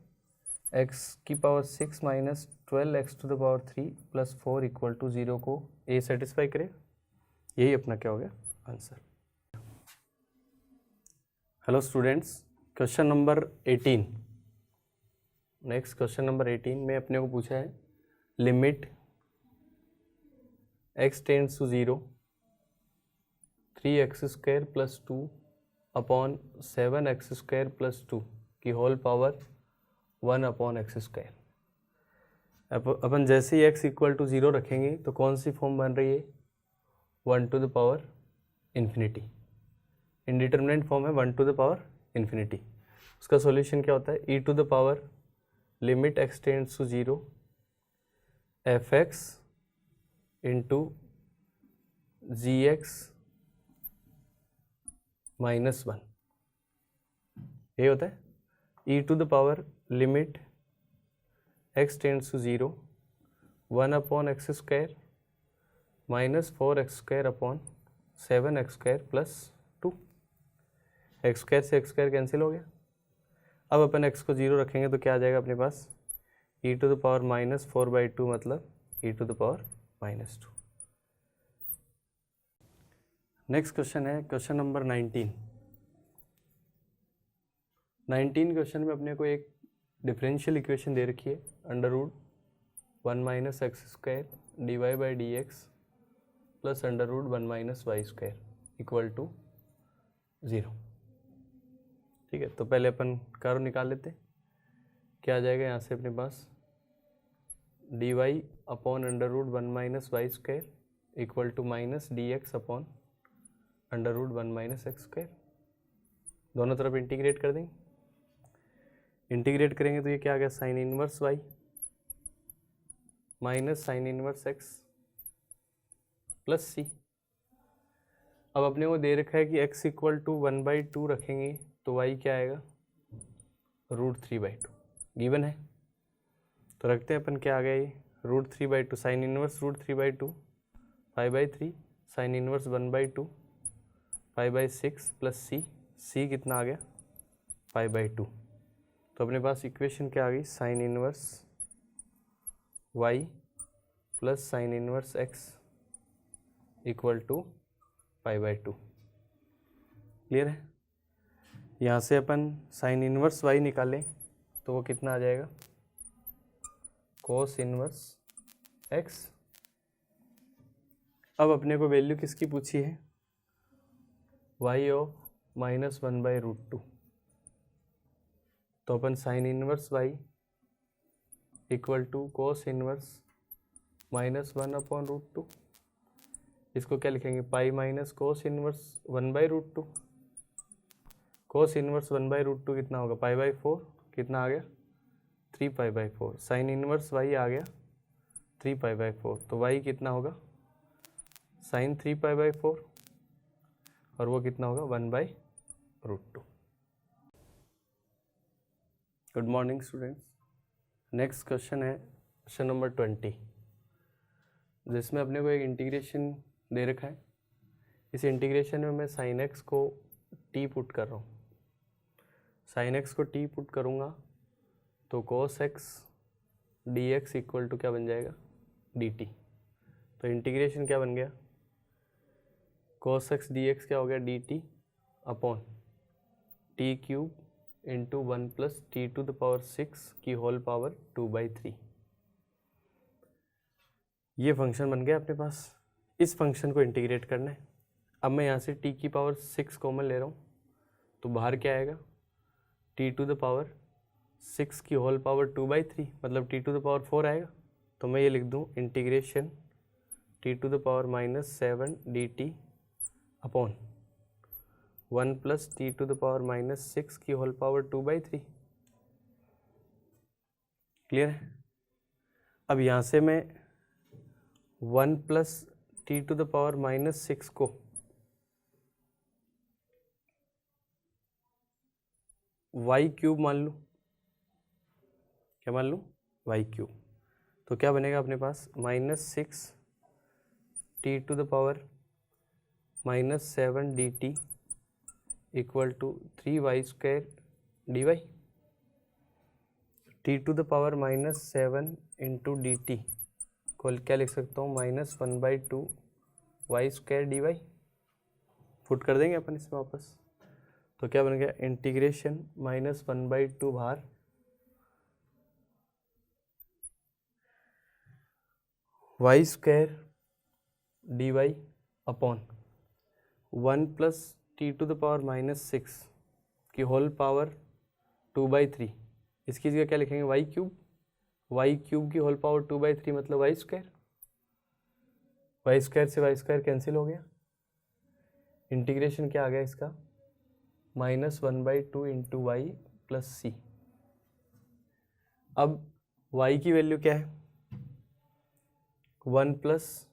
x⁶ minus 12x⁴ plus 4 equal to 0 को a सेटिस्फाई करेगा, यही अपना क्या हो गया answer. Hello students, question number 18, next question number 18 में अपने को पूछा है limit x tends to 0 3x² + 2 upon 7x² + 2 की होल पावर 1/x²। अपन जैसे ही x इक्वल टू 0 रखेंगे तो कौन सी फॉर्म बन रही है 1/∞। इंडिटरमिनेंट फॉर्म है 1/∞। उसका सॉल्यूशन क्या होता है e⁻ limit x tends to 0 fx into gx minus 1, ये होता है e⁻ limit x tends to 0 1/x² minus 4x² upon 7x² plus 2, x² से x² कैंसिल हो गया। अब अपन x को 0 रखेंगे तो क्या आ जाएगा अपने पास e⁻⁻4/2 मतलब e⁻²। नेक्स्ट क्वेश्चन है क्वेश्चन नंबर 19 क्वेश्चन में अपने को एक डिफरेंशियल इक्वेशन दे रखी है √1 - x² dy/dx plus √1 - y² equal to 0। ठीक है, तो पहले अपन कर्व निकाल लेते हैं। क्या आ जाएगा यहाँ से अपने पास dy upon √1 - y² equal to minus dx upon √1 - x²। दोनों तरफ इंटीग्रेट कर देंगे, इंटीग्रेट करेंगे तो ये क्या आ गया sign inverse y minus sine inverse x plus c। अब अपने को दे रखा है कि x इक्वल टू 1/2 रखेंगे तो y क्या आएगा √3/2 गिवन है, तो रखते हैं अपन क्या आ गया ये √3/2 sine inverse √3/2 5/3 sine inverse 1/2 5/6 plus c कितना आ गया 5/2। तो अपने पास इक्वेशन क्या आ गई sine inverse y plus sine inverse x equal to 5/2। Clear है। यहाँ से अपन साइन इनवर्स y निकालें तो वो कितना आ जाएगा कोस इनवर्स x। अब अपने को वैल्यू किसकी पूछी है y ऑफ -1/√2, तो अपन sine inverse y equal to cos inverse -1/√2, इसको क्या लिखेंगे pi minus cos inverse 1/√2। Cos inverse 1/√2 कितना होगा π/4, कितना आ गया 3π/4। साइन इनवर्स y आ गया 3π/4, तो y कितना होगा साइन 3π/4 और वो कितना होगा 1/√2। Good morning students. Next question है क्वेश्चन नंबर 20, जिसमें अपने को एक इंटीग्रेशन दे रखा है। इस इंटीग्रेशन में मैं साइन x को t पुट कर रहा हूँ साइन एक्स को t पुट करूँगा तो cos x dx equal to क्या बन जाएगा, dt। तो इंटीग्रेशन क्या बन गया, cos x dx क्या हो गया, dt अपॉन t cube into 1 plus t to the power 6 की होल पावर 2/3। ये फंक्शन बन गया अपने पास। इस फंक्शन को इंटीग्रेट करना है। अब मैं यहाँ से t की पावर 6 कॉमन ले रहा हूँ, तो बाहर क्या आएगा, t टू द पावर 6 की होल पावर 2/3 मतलब t टू द पावर 4 आएगा। तो मैं ये लिख दूँ integration t to the power -7 dt अपॉन 1 plus t to the power -6 की होल पावर 2/3। क्लियर है। अब यहाँ से मैं 1 plus t to the power -6 को y क्यूब मान लूँ, क्या मान लूँ, y क्यूब। तो क्या बनेगा अपने पास, -6 t to the power -7 dt equal to 3y² dy। T to the power -7 into d t को क्या लिख सकता हूँ, -1/2 y² dy। फुट कर देंगे अपन इसमें वापस, तो क्या बन गया, इंटीग्रेशन -1/2 बाहर y² dy upon 1 plus t to the power -6 की होल पावर 2/3। इसकी जगह क्या लिखेंगे, y क्यूब की होल पावर 2/3 मतलब y²। y² से y² कैंसिल हो गया। इंटीग्रेशन क्या आ गया इसका, -1/2 इंटू वाई प्लस सी। अब y की वैल्यू क्या है, 1 plus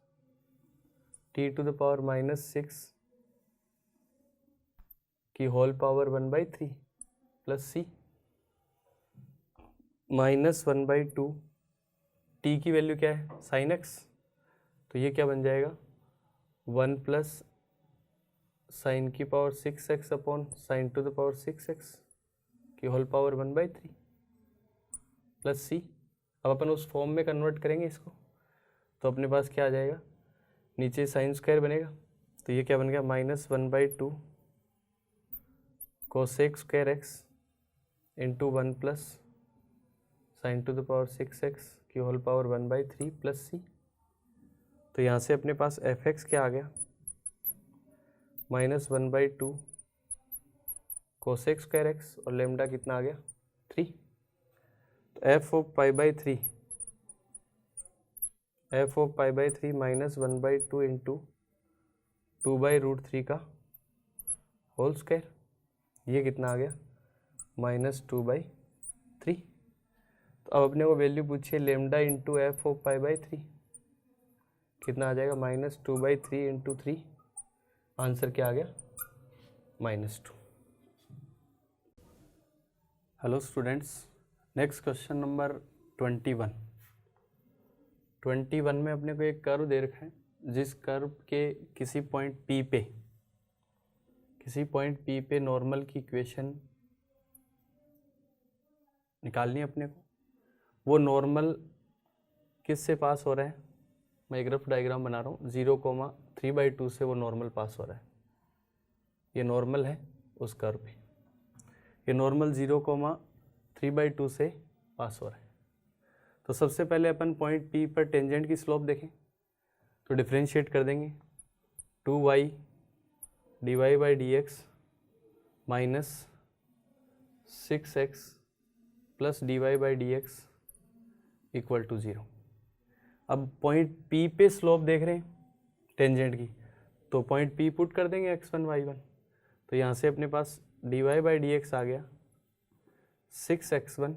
t to the power -6 की whole power 1/3 plus c -1/2 t की वैल्यू क्या है, साइन एक्स। तो ये क्या बन जाएगा, 1 प्लस साइन की power 6x upon sine to the power 6x की होल पावर 1/3 प्लस सी। अब अपन उस फॉर्म में कन्वर्ट करेंगे इसको, तो अपने पास क्या आ जाएगा, नीचे साइन स्क्वायर बनेगा। तो ये क्या बन गया, -1/2 cos² x into 1 plus sign to the power 6x की होल पावर 1/3 प्लस सी। तो यहाँ से अपने पास fx क्या आ गया, -1/2 cos² x और लेमडा कितना आ गया, 3। तो f ऑफ π/3 -1/2 इंटू 2/√3 का होल स्क्वायर, ये कितना आ गया, -2/3। तो अब अपने को वैल्यू पूछिए लेमडा इंटू एफ ऑफ π/3 कितना आ जाएगा, -2/3 इंटू 3। आंसर क्या आ गया, -2। Hello students, next question number 21 में अपने को एक कर्व दे रखा है, जिस कर्व के किसी पॉइंट P पे नॉर्मल की इक्वेशन निकालनी है अपने को। वो नॉर्मल किस से पास हो रहा है, मैं एक रफ डायग्राम बना रहा हूँ, 0,3/2 से वो नॉर्मल पास हो रहा है। ये नॉर्मल है उस कर्व पे, ये नॉर्मल 0,3/2 से पास हो रहा है। तो सबसे पहले अपन पॉइंट P पर टेंजेंट की स्लोप देखें, तो डिफरेंशिएट कर देंगे, 2y dy/dx minus 6x plus dy/dx equal to 0। अब पॉइंट P पे स्लोप देख रहे हैं टेंजेंट की, तो पॉइंट P पुट कर देंगे x1 y1। तो यहाँ से अपने पास dy/dx आ गया 6x1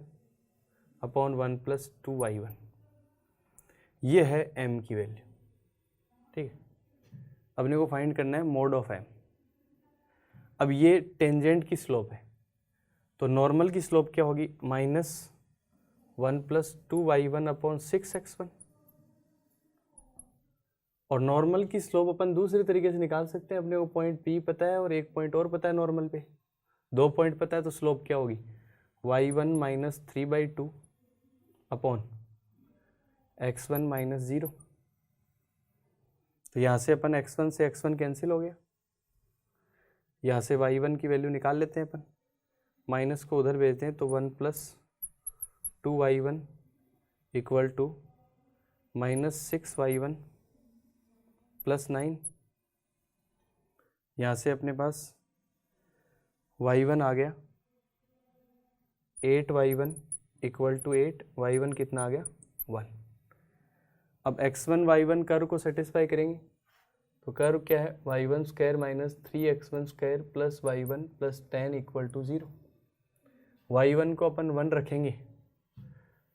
अपॉन 1 प्लस 2y1। ये है m की वैल्यू, ठीक है। अपने को फाइंड करना है मोड ऑफ m। अब ये टेंजेंट की स्लोप है, तो नॉर्मल की स्लोप क्या होगी, -1 प्लस 2y1 अपॉन 6x1। और नॉर्मल की स्लोप अपन दूसरे तरीके से निकाल सकते हैं। अपने को पॉइंट P पता है और एक पॉइंट और पता है नॉर्मल पे, 2 पॉइंट पता है तो स्लोप क्या होगी, y1 minus 3/2 upon x1 minus 0। तो यहाँ से अपन x1 से x1 कैंसिल हो गया, यहाँ से y1 की वैल्यू निकाल लेते हैं अपन, माइनस को उधर भेजते हैं तो 1 + 2y1 इक्वल टू -6y1 + 9। यहाँ से अपने पास y1 आ गया 8y1 इक्वल टू 8, y1 कितना आ गया 1। अब x1 y1 कर्व को सेटिस्फाई करेंगे तो कर्व क्या है, y1² minus 3x1² plus y1 plus 10 equal to 0। y1 को अपन 1 रखेंगे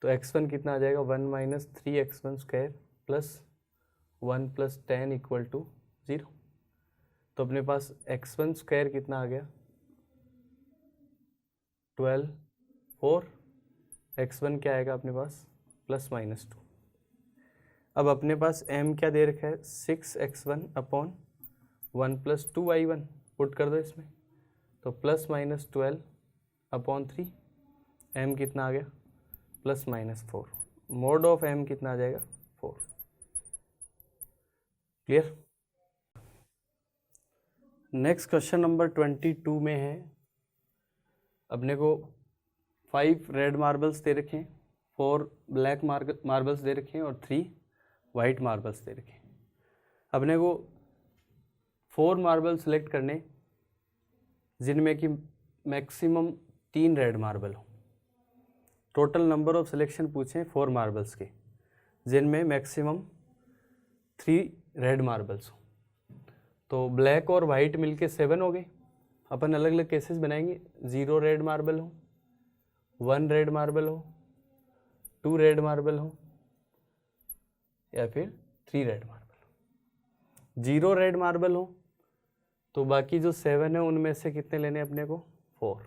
तो x1 कितना आ जाएगा 1 minus 3x1² plus 1 plus 10 equal to 0। तो अपने पास x1² कितना आ गया 12, 4, x1 क्या आएगा अपने पास +-2। अब अपने पास m क्या दे रखा है 6x1 अपॉन 1 + 2y1, पुट कर दो इसमें तो +-12 अपॉन 3, m कितना आ गया +-4, मोड ऑफ m कितना आ जाएगा 4। क्लियर। नेक्स्ट क्वेश्चन नंबर 22 में है, अपने को 5 रेड मार्बल्स दे रखे हैं, 4 ब्लैक मार्बल्स दे रखे हैं और 3 वाइट मार्बल्स दे रखे हैं। अपने को 4 मार्बल सेलेक्ट करने जिनमें कि मैक्सिमम 3 रेड मार्बल हो। टोटल नंबर ऑफ सिलेक्शन पूछे 4 मार्बल्स के जिनमें मैक्सिमम 3 रेड मार्बल्स हो। तो ब्लैक और वाइट मिलके 7 हो गए। अपन अलग अलग केसेस बनाएंगे, 0 रेड मार्बल हो, 1 रेड मार्बल हो, 2 रेड मार्बल हो या फिर 3 रेड मार्बल हो। 0 रेड मार्बल हो तो बाकी जो 7 है उनमें से कितने लेने अपने को 4।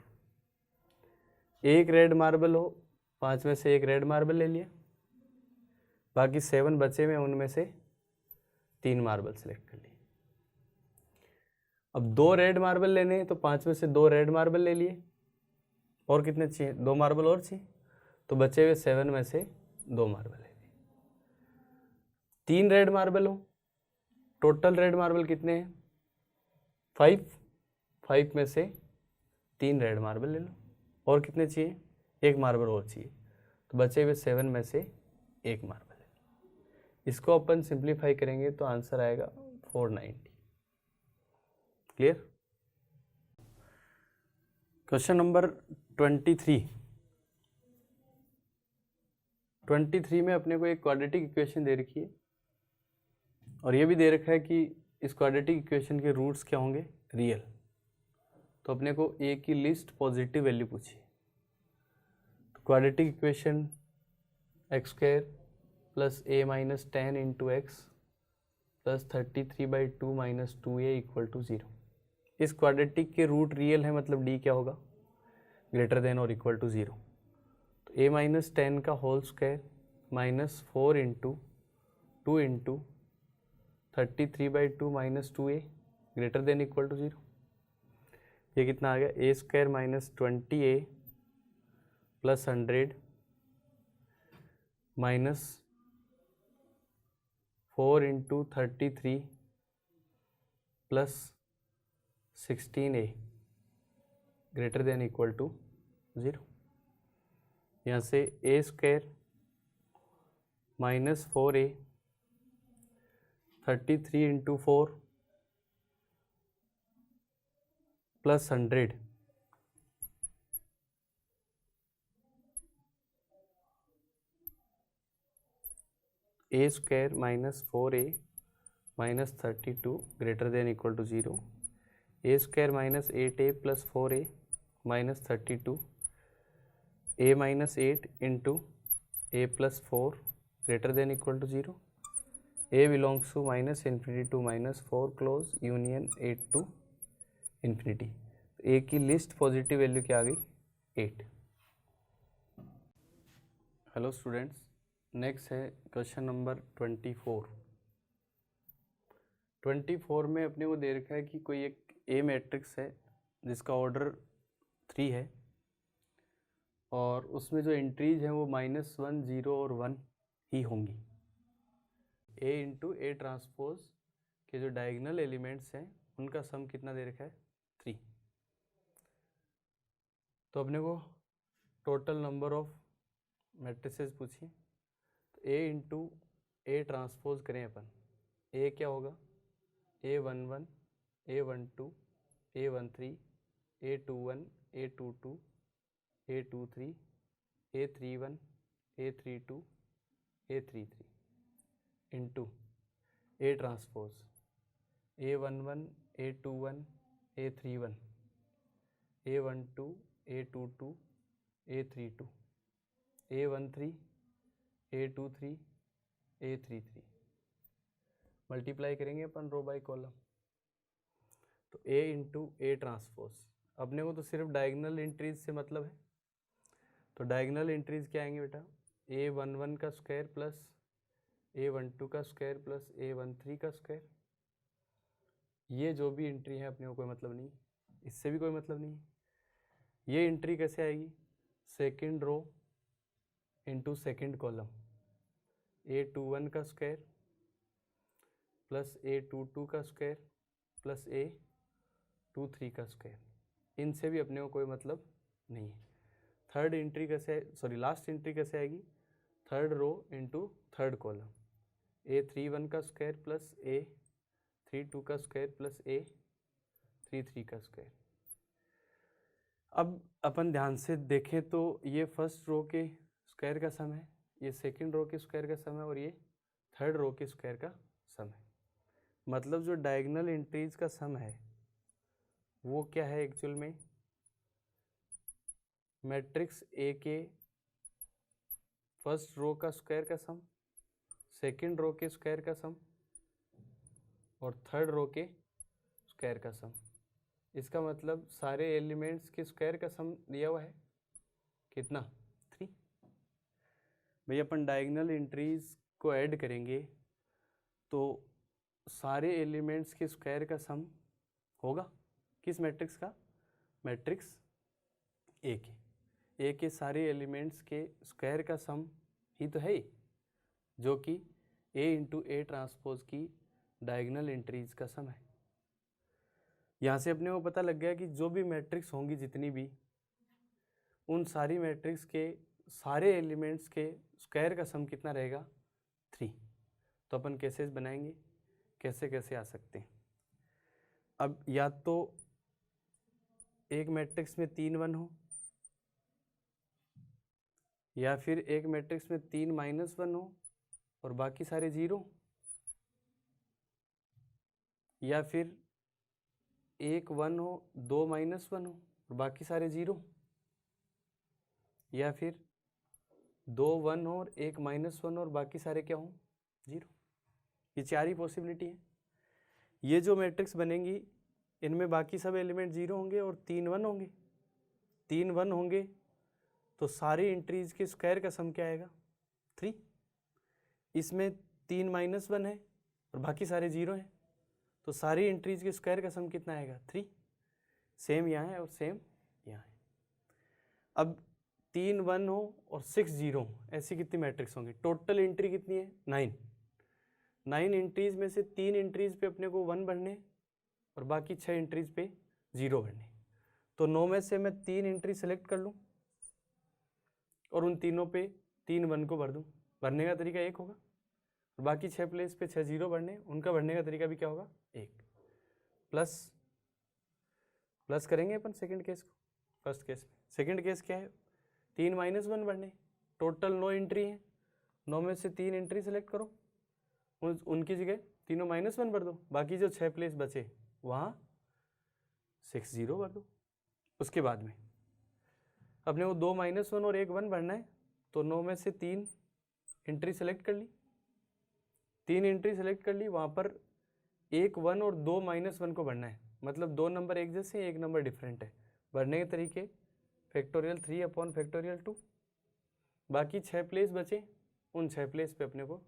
1 रेड मार्बल हो, 5 में से 1 रेड मार्बल ले लिया, बाकी 7 बचे में उनमें से 3 मार्बल सेलेक्ट कर लिए। अब 2 रेड मार्बल लेने हैं तो 5 में से 2 रेड मार्बल ले लिए, और कितने चाहिए 2 मार्बल और चाहिए, तो बचे हुए 7 में से 2 मार्बल ले लिए। 3 रेड मार्बल हो, टोटल रेड मार्बल कितने हैं 5 में से 3 रेड मार्बल ले लो, और कितने चाहिए 1 मार्बल और चाहिए, तो बचे हुए 7 में से 1 मार्बल ले लो। इसको अपन सिंप्लीफाई करेंगे तो आंसर आएगा 490। क्लियर। क्वेश्चन नंबर 23 में अपने को एक क्वाड्रेटिक इक्वेशन दे रखी है और ये भी दे रखा है कि इस क्वाड्रेटिक इक्वेशन के रूट्स क्या होंगे रियल। तो अपने को ए की लिस्ट पॉजिटिव वैल्यू पूछी। तो quadratic equation x² plus a minus 10 into x plus 33/2 minus 2a equal to 0। इस क्वाड्रेटिक के रूट रियल है, मतलब d क्या होगा ग्रेटर देन और इक्वल टू 0। तो a माइनस 10 का whole square minus 4 into 2 into 33/2 minus 2a greater than equal to 0। ये कितना आ गया a² minus 20a plus 100 minus 4 into 33 plus 16a greater than equal to 0। यहाँ से a² minus 4a 33 into 4 plus 100 a² minus 4a minus 32 greater than equal to 0। a² minus 8a plus 4a minus 32 a minus 8 into a plus 4 greater than equal to 0। a belongs to minus infinity to minus 4 close union 8 to infinity. a की लिस्ट पॉजिटिव वैल्यू क्या आ गई 8। हेलो स्टूडेंट्स, नेक्स्ट है क्वेश्चन नंबर 24 में अपने को दे रखा है कि कोई एक ए मैट्रिक्स है जिसका ऑर्डर 3 है और उसमें जो एंट्रीज हैं वो -1, 0 और 1 ही होंगी। A इंटू A ट्रांसपोज के जो डायगोनल एलिमेंट्स हैं उनका सम कितना दे रखा है 3। तो अपने को टोटल नंबर ऑफ मैट्रिसेस पूछिए, तो A इंटू A ट्रांसपोज करें अपन, A क्या होगा A11, A12, A13, A21, A22, A23, A31, A32, A33 into A transpose A11, A21, A31, A12, A22, A32, A13, A23, A33 multiply करेंगे अपन रो बाय कॉलम, तो A इंटू A ट्रांसपोज। अपने को तो सिर्फ डायगोनल एंट्रीज से मतलब है, तो डायगोनल एंट्रीज क्या आएंगे बेटा, A11 का स्क्वायर प्लस A12 का स्क्वायर प्लस A13 का स्क्वायर। ये जो भी एंट्री है अपने को कोई मतलब नहीं, इससे भी कोई मतलब नहीं है। ये एंट्री कैसे आएगी, second row into second column, A21 का स्क्वायर प्लस A22 का स्क्वायर प्लस A23 का स्क्वायर, इनसे भी अपने को कोई मतलब नहीं है। थर्ड एंट्री कैसे, सॉरी लास्ट एंट्री कैसे आएगी, third row into third column, A31 का स्क्वायर प्लस A32 का स्क्वायर प्लस A33 का स्क्वायर। अब अपन ध्यान से देखें तो ये फर्स्ट रो के स्क्वायर का सम है, ये सेकंड रो के स्क्वायर का सम है और ये थर्ड रो के स्क्वायर का सम है। मतलब जो डायगोनल एंट्रीज का सम है वो क्या है एक्चुअल में, मैट्रिक्स ए के फर्स्ट रो का स्क्वायर का सम, सेकंड रो के स्क्वायर का सम और थर्ड रो के स्क्वायर का सम। इसका मतलब सारे एलिमेंट्स के स्क्वायर का सम दिया हुआ है कितना 3। भाई अपन डायगोनल एंट्रीज को ऐड करेंगे तो सारे एलिमेंट्स के स्क्वायर का सम होगा किस मैट्रिक्स का, मैट्रिक्स ए के सारे एलिमेंट्स के स्क्वायर का सम ही तो है, जो कि A इंटू A ट्रांसपोज की डायगोनल एंट्रीज का सम है। यहाँ से अपने को पता लग गया कि जो भी मैट्रिक्स होंगी जितनी भी, उन सारी मैट्रिक्स के सारे एलिमेंट्स के स्क्वायर का सम कितना रहेगा 3। तो अपन कैसे बनाएंगे, कैसे कैसे आ सकते हैं। अब या तो एक मैट्रिक्स में 3 1 हो, या फिर एक मैट्रिक्स में 3 -1 हो और बाकी सारे 0, या फिर 1 1 हो 2 -1 हो और बाकी सारे 0, या फिर 2 1 हो और 1 -1 और बाकी सारे क्या हो 0। ये 4 ही पॉसिबिलिटी है। ये जो मैट्रिक्स बनेंगी इनमें बाकी सब एलिमेंट 0 होंगे और 3 1 होंगे। 3 1 होंगे तो सारी एंट्रीज के स्क्वायर का सम क्या आएगा 3। इसमें 3 -1 है और बाकी सारे 0 हैं, तो सारी एंट्रीज के स्क्वायर का सम कितना आएगा 3। सेम यहाँ है और सेम यहाँ है। अब 3 1 हो और 6 0 हो, ऐसी कितनी मैट्रिक्स होंगी, टोटल एंट्री कितनी है 9 एंट्रीज में से 3 एंट्रीज पे अपने को 1 बढ़ने और बाकी 6 एंट्रीज पे 0 बढ़ने। तो 9 में से मैं 3 एंट्री सेलेक्ट कर लूँ और उन तीनों पे 3 1 को भर दूँ। भरने का तरीका एक होगा और बाकी 6 प्लेस पे 6 0 भरने, उनका भरने का तरीका भी क्या होगा एक। प्लस करेंगे अपन सेकंड केस को फर्स्ट केस में। सेकंड केस क्या है, 3 -1 भरने, टोटल 9 एंट्री है, 9 में से 3 एंट्री सेलेक्ट करो, उनकी जगह तीनों -1 भर दो, बाकी जो 6 प्लेस बचे वहाँ 6 0 भर दो। उसके बाद में अपने को 2 -1 और 1 1 भरना है, तो 9 में से 3 एंट्री सेलेक्ट कर ली, 3 एंट्री सेलेक्ट कर ली, वहाँ पर 1 1 और 2 -1 को भरना है। मतलब 2 नंबर एक जैसे, 1 नंबर डिफरेंट है। भरने के तरीके फैक्टोरियल 3 अपॉन फैक्टोरियल 2। बाकी 6 प्लेस बचे, उन 6 प्लेस पे अपने को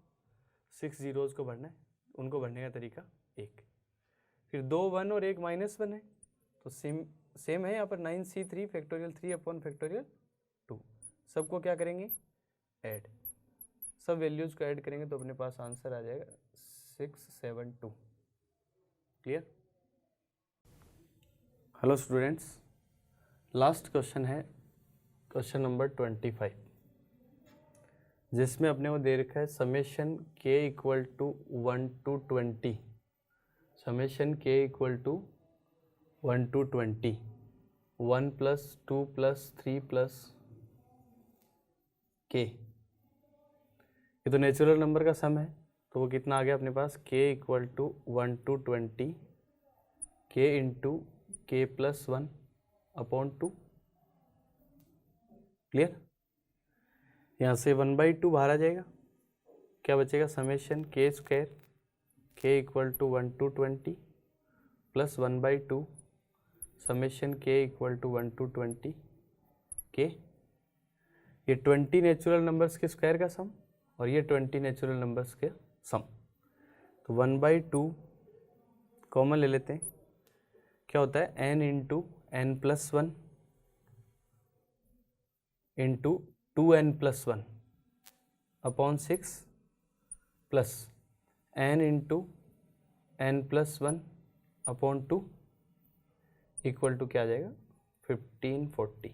6 0s को भरना है, उनको भरने का तरीका एक। फिर 2 1 और 1 -1 है, तो सेम सेम है यहाँ पर 9c3 फैक्टोरियल 3 अपॉन फैक्टोरियल 2। सबको क्या करेंगे, ऐड, सब वैल्यूज़ को ऐड करेंगे तो अपने पास आंसर आ जाएगा 672। Clear. Hello students, last question है क्वेश्चन नंबर 25, जिसमें अपने को दे रखा है summation k equal to 1 to 20, summation k equal to 1 to 20, 1 + 2 + 3 + k, ये तो नेचुरल नंबर का सम है, तो वो कितना आ गया अपने पास, k equal to 1 to 20 k into k + 1 upon 2। Clear. यहाँ से 1/2 बाहर आ जाएगा, क्या बचेगा, summation k square k equal to 1 to 20 plus 1/2 summation k equal to 1 to 20 k। ये 20 नेचुरल नंबर्स के स्क्वायर का सम और ये 20 नेचुरल नंबर्स के सम, तो 1/2 कॉमन ले लेते हैं, क्या होता है n into n+1 into 2n+1 upon 6 plus n into n+1 upon 2 equal to क्या आ जाएगा 1540।